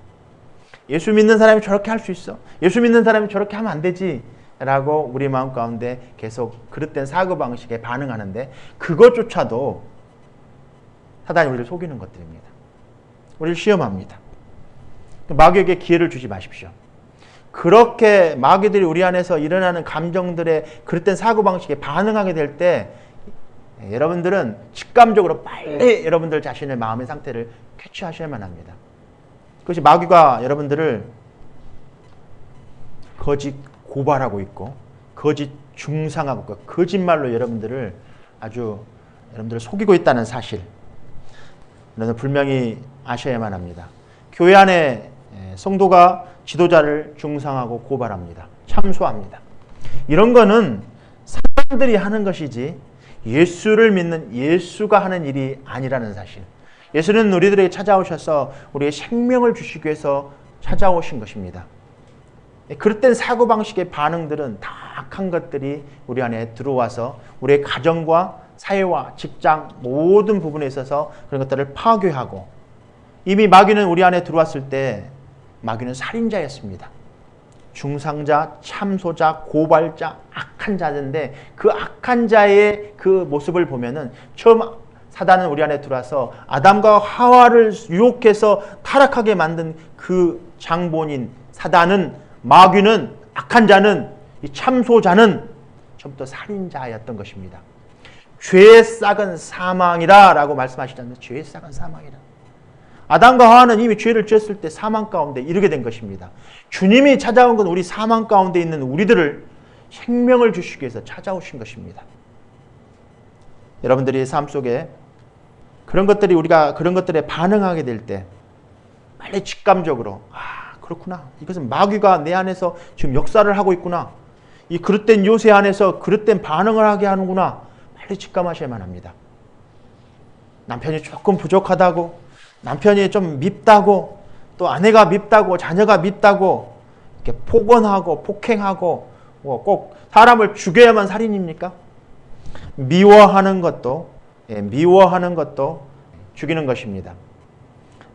예수 믿는 사람이 저렇게 할 수 있어? 예수 믿는 사람이 저렇게 하면 안 되지? 라고 우리 마음 가운데 계속 그릇된 사고방식에 반응하는데 그것조차도 사단이 우리를 속이는 것들입니다. 우리를 시험합니다. 마귀에게 기회를 주지 마십시오. 그렇게 마귀들이 우리 안에서 일어나는 감정들의 그릇된 사고방식에 반응하게 될 때 여러분들은 직감적으로 빨리 여러분들 자신의 마음의 상태를 캐치하셔야만 합니다. 그것이 마귀가 여러분들을 거짓 고발하고 있고 거짓 중상하고 있고 거짓말로 여러분들을 속이고 있다는 사실 여러분 분명히 아셔야만 합니다. 교회 안에 성도가 지도자를 중상하고 고발합니다. 참소합니다. 이런 거는 사람들이 하는 것이지 예수를 믿는 예수가 하는 일이 아니라는 사실. 예수는 우리들에게 찾아오셔서 우리의 생명을 주시기 위해서 찾아오신 것입니다. 그릇된 사고방식의 반응들은 다 악한 것들이 우리 안에 들어와서 우리의 가정과 사회와 직장 모든 부분에 있어서 그런 것들을 파괴하고 이미 마귀는 우리 안에 들어왔을 때 마귀는 살인자였습니다. 중상자, 참소자, 고발자, 악한 자인데 그 악한 자의 그 모습을 보면은 처음 사단은 우리 안에 들어와서 아담과 하와를 유혹해서 타락하게 만든 그 장본인 사단은 마귀는 악한 자는 이 참소자는 처음부터 살인자였던 것입니다. 죄의 싹은 사망이다 라고 말씀하시잖아요. 죄의 싹은 사망이다. 아담과 하와는 이미 죄를 지었을 때 사망 가운데 이르게 된 것입니다. 주님이 찾아온 건 우리 사망 가운데 있는 우리들을 생명을 주시기 위해서 찾아오신 것입니다. 여러분들이 삶 속에 우리가 그런 것들에 반응하게 될 때 빨리 직감적으로 그렇구나. 이것은 마귀가 내 안에서 지금 역사를 하고 있구나. 이 그릇된 요새 안에서 그릇된 반응을 하게 하는구나. 빨리 직감하셔야만 합니다. 남편이 조금 부족하다고, 남편이 좀 밉다고, 또 아내가 밉다고, 자녀가 밉다고 이렇게 폭언하고 폭행하고 꼭 사람을 죽여야만 살인입니까? 미워하는 것도 죽이는 것입니다.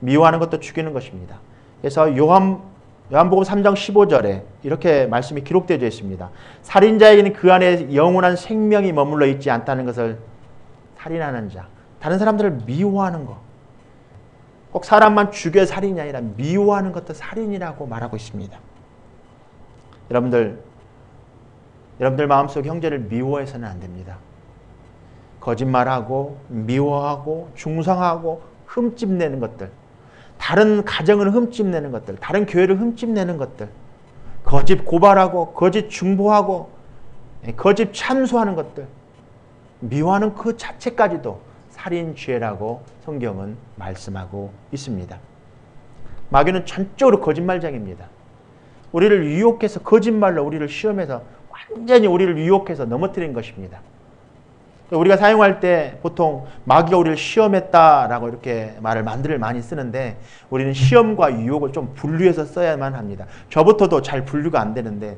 미워하는 것도 죽이는 것입니다. 그래서 요한복음 3장 15절에 이렇게 말씀이 기록되어 있습니다. 살인자에게는 그 안에 영원한 생명이 머물러 있지 않다는 것을 살인하는 자, 다른 사람들을 미워하는 것, 꼭 사람만 죽여 살인이 아니라 미워하는 것도 살인이라고 말하고 있습니다. 여러분들 마음속 형제를 미워해서는 안 됩니다. 거짓말하고 미워하고 중상하고 흠집내는 것들, 다른 가정을 흠집내는 것들, 다른 교회를 흠집내는 것들, 거짓 고발하고 거짓 중보하고 거짓 참소하는 것들, 미워하는 그 자체까지도 살인죄라고 성경은 말씀하고 있습니다. 마귀는 전적으로 거짓말장입니다. 우리를 유혹해서 거짓말로 우리를 시험해서 완전히 우리를 유혹해서 넘어뜨린 것입니다. 우리가 사용할 때 보통 마귀가 우리를 시험했다라고 이렇게 말을 많이 쓰는데 우리는 시험과 유혹을 좀 분류해서 써야만 합니다. 저부터도 잘 분류가 안 되는데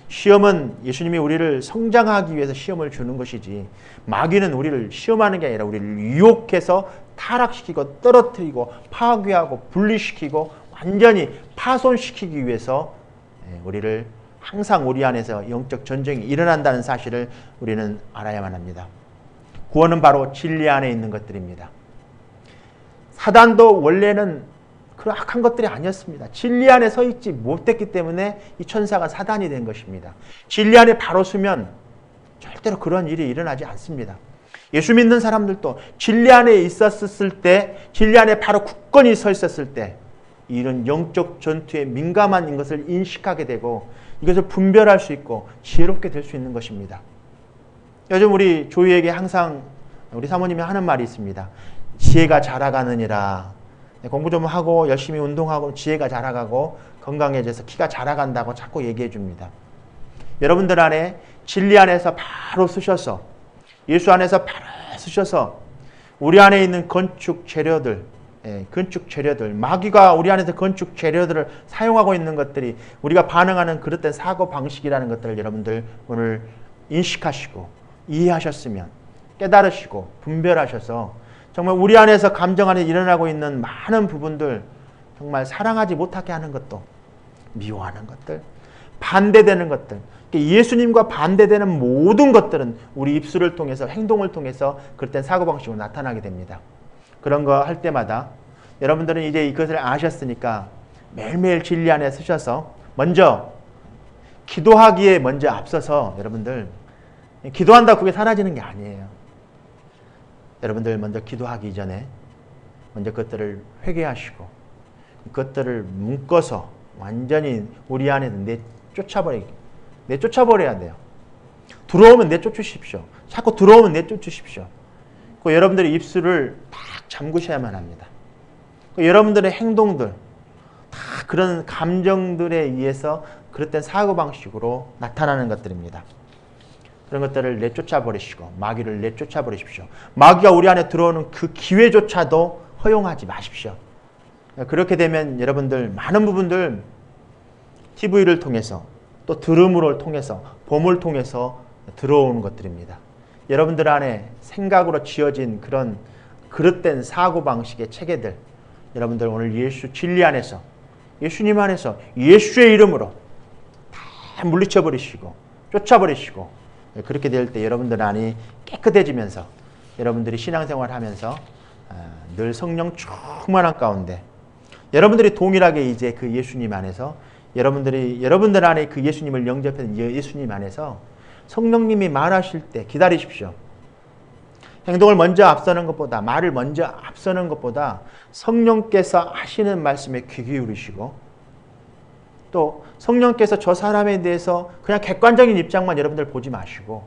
시험은 예수님이 우리를 성장하기 위해서 시험을 주는 것이지 마귀는 우리를 시험하는 게 아니라 우리를 유혹해서 타락시키고 떨어뜨리고 파괴하고 분리시키고 완전히 파손시키기 위해서 우리를 항상 우리 안에서 영적 전쟁이 일어난다는 사실을 우리는 알아야만 합니다. 구원은 바로 진리 안에 있는 것들입니다. 사단도 원래는 그런 악한 것들이 아니었습니다. 진리 안에 서 있지 못했기 때문에 이 천사가 사단이 된 것입니다. 진리 안에 바로 서면 절대로 그런 일이 일어나지 않습니다. 예수 믿는 사람들도 진리 안에 있었을 때, 진리 안에 바로 굳건히 서 있었을 때 이런 영적 전투에 민감한 것을 인식하게 되고 이것을 분별할 수 있고 지혜롭게 될 수 있는 것입니다. 요즘 우리 조이에게 항상 우리 사모님이 하는 말이 있습니다. 지혜가 자라가느니라. 공부 좀 하고 열심히 운동하고 지혜가 자라가고 건강해져서 키가 자라간다고 자꾸 얘기해 줍니다. 여러분들 안에 진리 안에서 바로 쓰셔서 예수 안에서 바로 쓰셔서 우리 안에 있는 건축 재료들, 마귀가 우리 안에서 건축 재료들을 사용하고 있는 것들이 우리가 반응하는 그릇된 사고 방식이라는 것들을 여러분들 오늘 인식하시고 이해하셨으면 깨달으시고 분별하셔서 정말 우리 안에서 감정 안에 일어나고 있는 많은 부분들, 정말 사랑하지 못하게 하는 것도, 미워하는 것들, 반대되는 것들, 예수님과 반대되는 모든 것들은 우리 입술을 통해서 행동을 통해서 그릇된 사고방식으로 나타나게 됩니다. 그런 거 할 때마다 여러분들은 이제 이것을 아셨으니까 매일매일 진리 안에 쓰셔서 먼저 기도하기에 먼저 앞서서 여러분들 기도한다고 그게 사라지는 게 아니에요. 여러분들 먼저 기도하기 전에 먼저 그것들을 회개하시고 그것들을 묶어서 완전히 우리 안에 내쫓아버려야 돼요. 들어오면 내쫓으십시오. 자꾸 들어오면 내쫓으십시오. 그 여러분들의 입술을 딱 잠그셔야만 합니다. 그 여러분들의 행동들 다 그런 감정들에 의해서 그릇된 사고방식으로 나타나는 것들입니다. 그런 것들을 내쫓아버리시고 마귀를 내쫓아버리십시오. 마귀가 우리 안에 들어오는 그 기회조차도 허용하지 마십시오. 그렇게 되면 여러분들 많은 부분들 TV를 통해서 또 들음으로 통해서 봄을 통해서 들어오는 것들입니다. 여러분들 안에 생각으로 지어진 그런 그릇된 사고방식의 체계들 여러분들 오늘 예수 진리 안에서 예수님 안에서 예수의 이름으로 다 물리쳐버리시고 쫓아버리시고 그렇게 될 때 여러분들 안이 깨끗해지면서 여러분들이 신앙생활을 하면서 늘 성령 충만한 가운데 여러분들이 동일하게 이제 그 예수님 안에서 여러분들 안에 그 예수님을 영접한 예수님 안에서 성령님이 말하실 때 기다리십시오. 행동을 먼저 앞서는 것보다 말을 먼저 앞서는 것보다 성령께서 하시는 말씀에 귀 기울이시고 또 성령께서 저 사람에 대해서 그냥 객관적인 입장만 여러분들 보지 마시고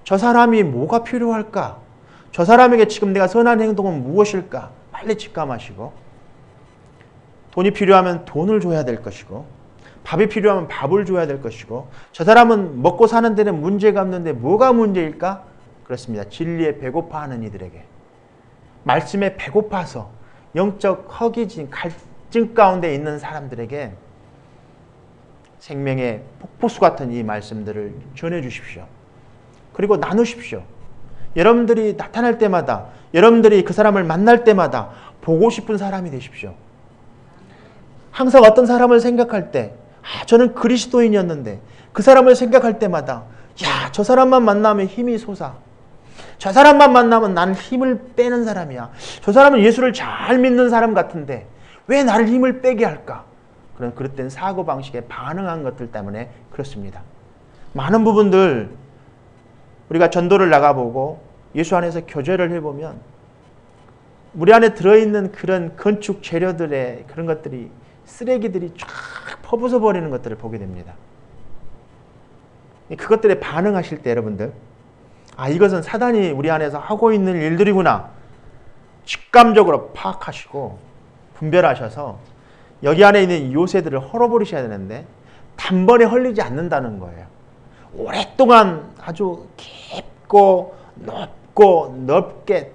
저 사람이 뭐가 필요할까? 저 사람에게 지금 내가 선한 행동은 무엇일까? 빨리 직감하시고 돈이 필요하면 돈을 줘야 될 것이고 밥이 필요하면 밥을 줘야 될 것이고 저 사람은 먹고 사는 데는 문제가 없는데 뭐가 문제일까? 그렇습니다. 진리에 배고파하는 이들에게 말씀에 배고파서 영적 허기진 갈증 가운데 있는 사람들에게 생명의 폭포수 같은 이 말씀들을 전해 주십시오. 그리고 나누십시오. 여러분들이 나타날 때마다 여러분들이 그 사람을 만날 때마다 보고 싶은 사람이 되십시오. 항상 어떤 사람을 생각할 때 저는 그리스도인이었는데 그 사람을 생각할 때마다 저 사람만 만나면 힘이 솟아. 저 사람만 만나면 나는 힘을 빼는 사람이야. 저 사람은 예수를 잘 믿는 사람 같은데 왜 나를 힘을 빼게 할까? 그런 그릇된 사고방식에 반응한 것들 때문에 그렇습니다. 많은 부분들 우리가 전도를 나가보고 예수 안에서 교제를 해보면 우리 안에 들어있는 그런 건축 재료들의 그런 것들이 쓰레기들이 쫙 퍼부숴 버리는 것들을 보게 됩니다. 그것들에 반응하실 때 여러분들 이것은 사단이 우리 안에서 하고 있는 일들이구나 직감적으로 파악하시고 분별하셔서 여기 안에 있는 요새들을 헐어버리셔야 되는데 단번에 헐리지 않는다는 거예요. 오랫동안 아주 깊고 높고 넓게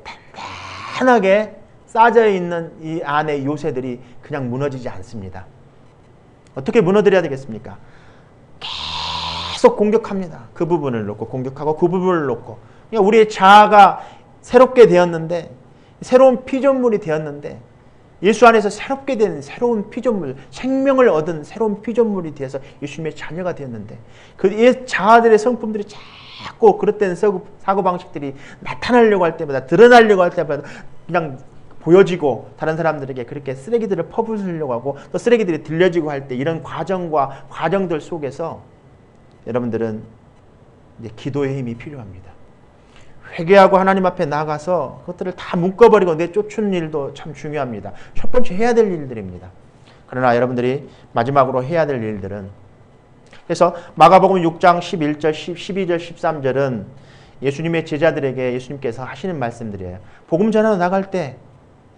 단단하게 쌓여 있는 이 안의 요새들이 그냥 무너지지 않습니다. 어떻게 무너뜨려야 되겠습니까? 계속 공격합니다. 그 부분을 놓고 공격하고 그 부분을 놓고 그러니까 우리의 자아가 새롭게 되었는데 새로운 피조물이 되었는데 예수 안에서 새롭게 된 새로운 피조물, 생명을 얻은 새로운 피조물이 되어서 예수님의 자녀가 되었는데 그 자아들의 성품들이 자꾸 그릇된 사고방식들이 나타나려고 할 때마다 드러나려고 할 때마다 그냥 보여지고 다른 사람들에게 그렇게 쓰레기들을 퍼부으려고 하고 또 쓰레기들이 들려지고 할 때 이런 과정들 속에서 여러분들은 이제 기도의 힘이 필요합니다. 회개하고 하나님 앞에 나가서 그것들을 다 묶어버리고 내쫓는 일도 참 중요합니다. 첫 번째 해야 될 일들입니다. 그러나 여러분들이 마지막으로 해야 될 일들은 그래서 마가복음 6장 11절, 12절, 13절은 예수님의 제자들에게 예수님께서 하시는 말씀들이에요. 복음 전하러 나갈 때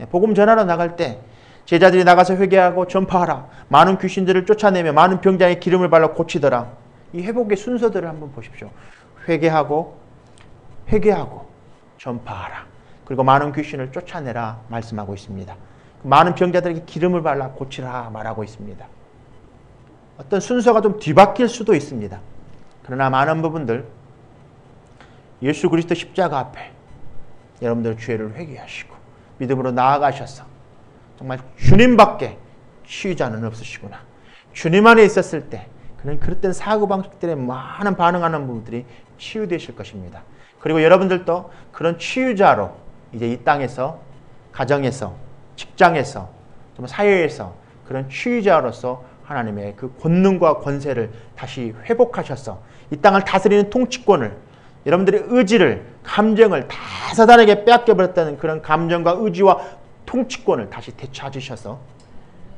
복음 전하러 나갈 때 제자들이 나가서 회개하고 전파하라. 많은 귀신들을 쫓아내며 많은 병자의 기름을 발라 고치더라. 이 회복의 순서들을 한번 보십시오. 회개하고 전파하라. 그리고 많은 귀신을 쫓아내라 말씀하고 있습니다. 많은 병자들에게 기름을 발라 고치라 말하고 있습니다. 어떤 순서가 좀 뒤바뀔 수도 있습니다. 그러나 많은 부분들 예수 그리스도 십자가 앞에 여러분들 죄를 회개하시고 믿음으로 나아가셔서 정말 주님밖에 치유자는 없으시구나. 주님 안에 있었을 때 그런 그릇된 사고방식들에 많은 반응하는 부분들이 치유되실 것입니다. 그리고 여러분들도 그런 치유자로 이제 이 땅에서, 가정에서, 직장에서, 사회에서 그런 치유자로서 하나님의 그 권능과 권세를 다시 회복하셔서 이 땅을 다스리는 통치권을, 여러분들의 의지를, 감정을 다 사단에게 빼앗겨버렸다는 그런 감정과 의지와 통치권을 다시 되찾으셔서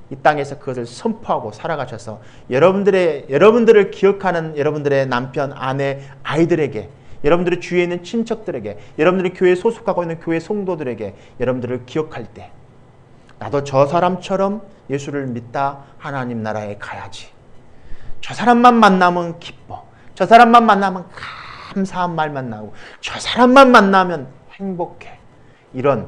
이 땅에서 그것을 선포하고 살아가셔서 여러분들을 기억하는 여러분들의 남편, 아내, 아이들에게, 여러분들의 주위에 있는 친척들에게, 여러분들이 교회에 소속하고 있는 교회 성도들에게 여러분들을 기억할 때 나도 저 사람처럼 예수를 믿다 하나님 나라에 가야지. 저 사람만 만나면 기뻐. 저 사람만 만나면 감사한 말만 나오고 저 사람만 만나면 행복해. 이런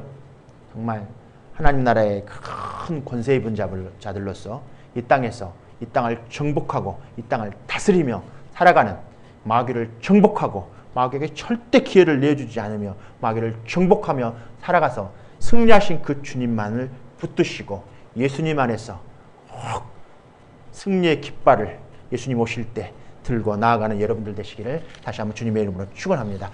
정말 하나님 나라의 큰 권세 입은 자들로서 이 땅에서 이 땅을 정복하고 이 땅을 다스리며 살아가는, 마귀를 정복하고 마귀에게 절대 기회를 내주지 않으며 마귀를 정복하며 살아가서 승리하신 그 주님만을 붙드시고 예수님 안에서 승리의 깃발을 예수님 오실 때 들고 나아가는 여러분들 되시기를 다시 한번 주님의 이름으로 축원합니다.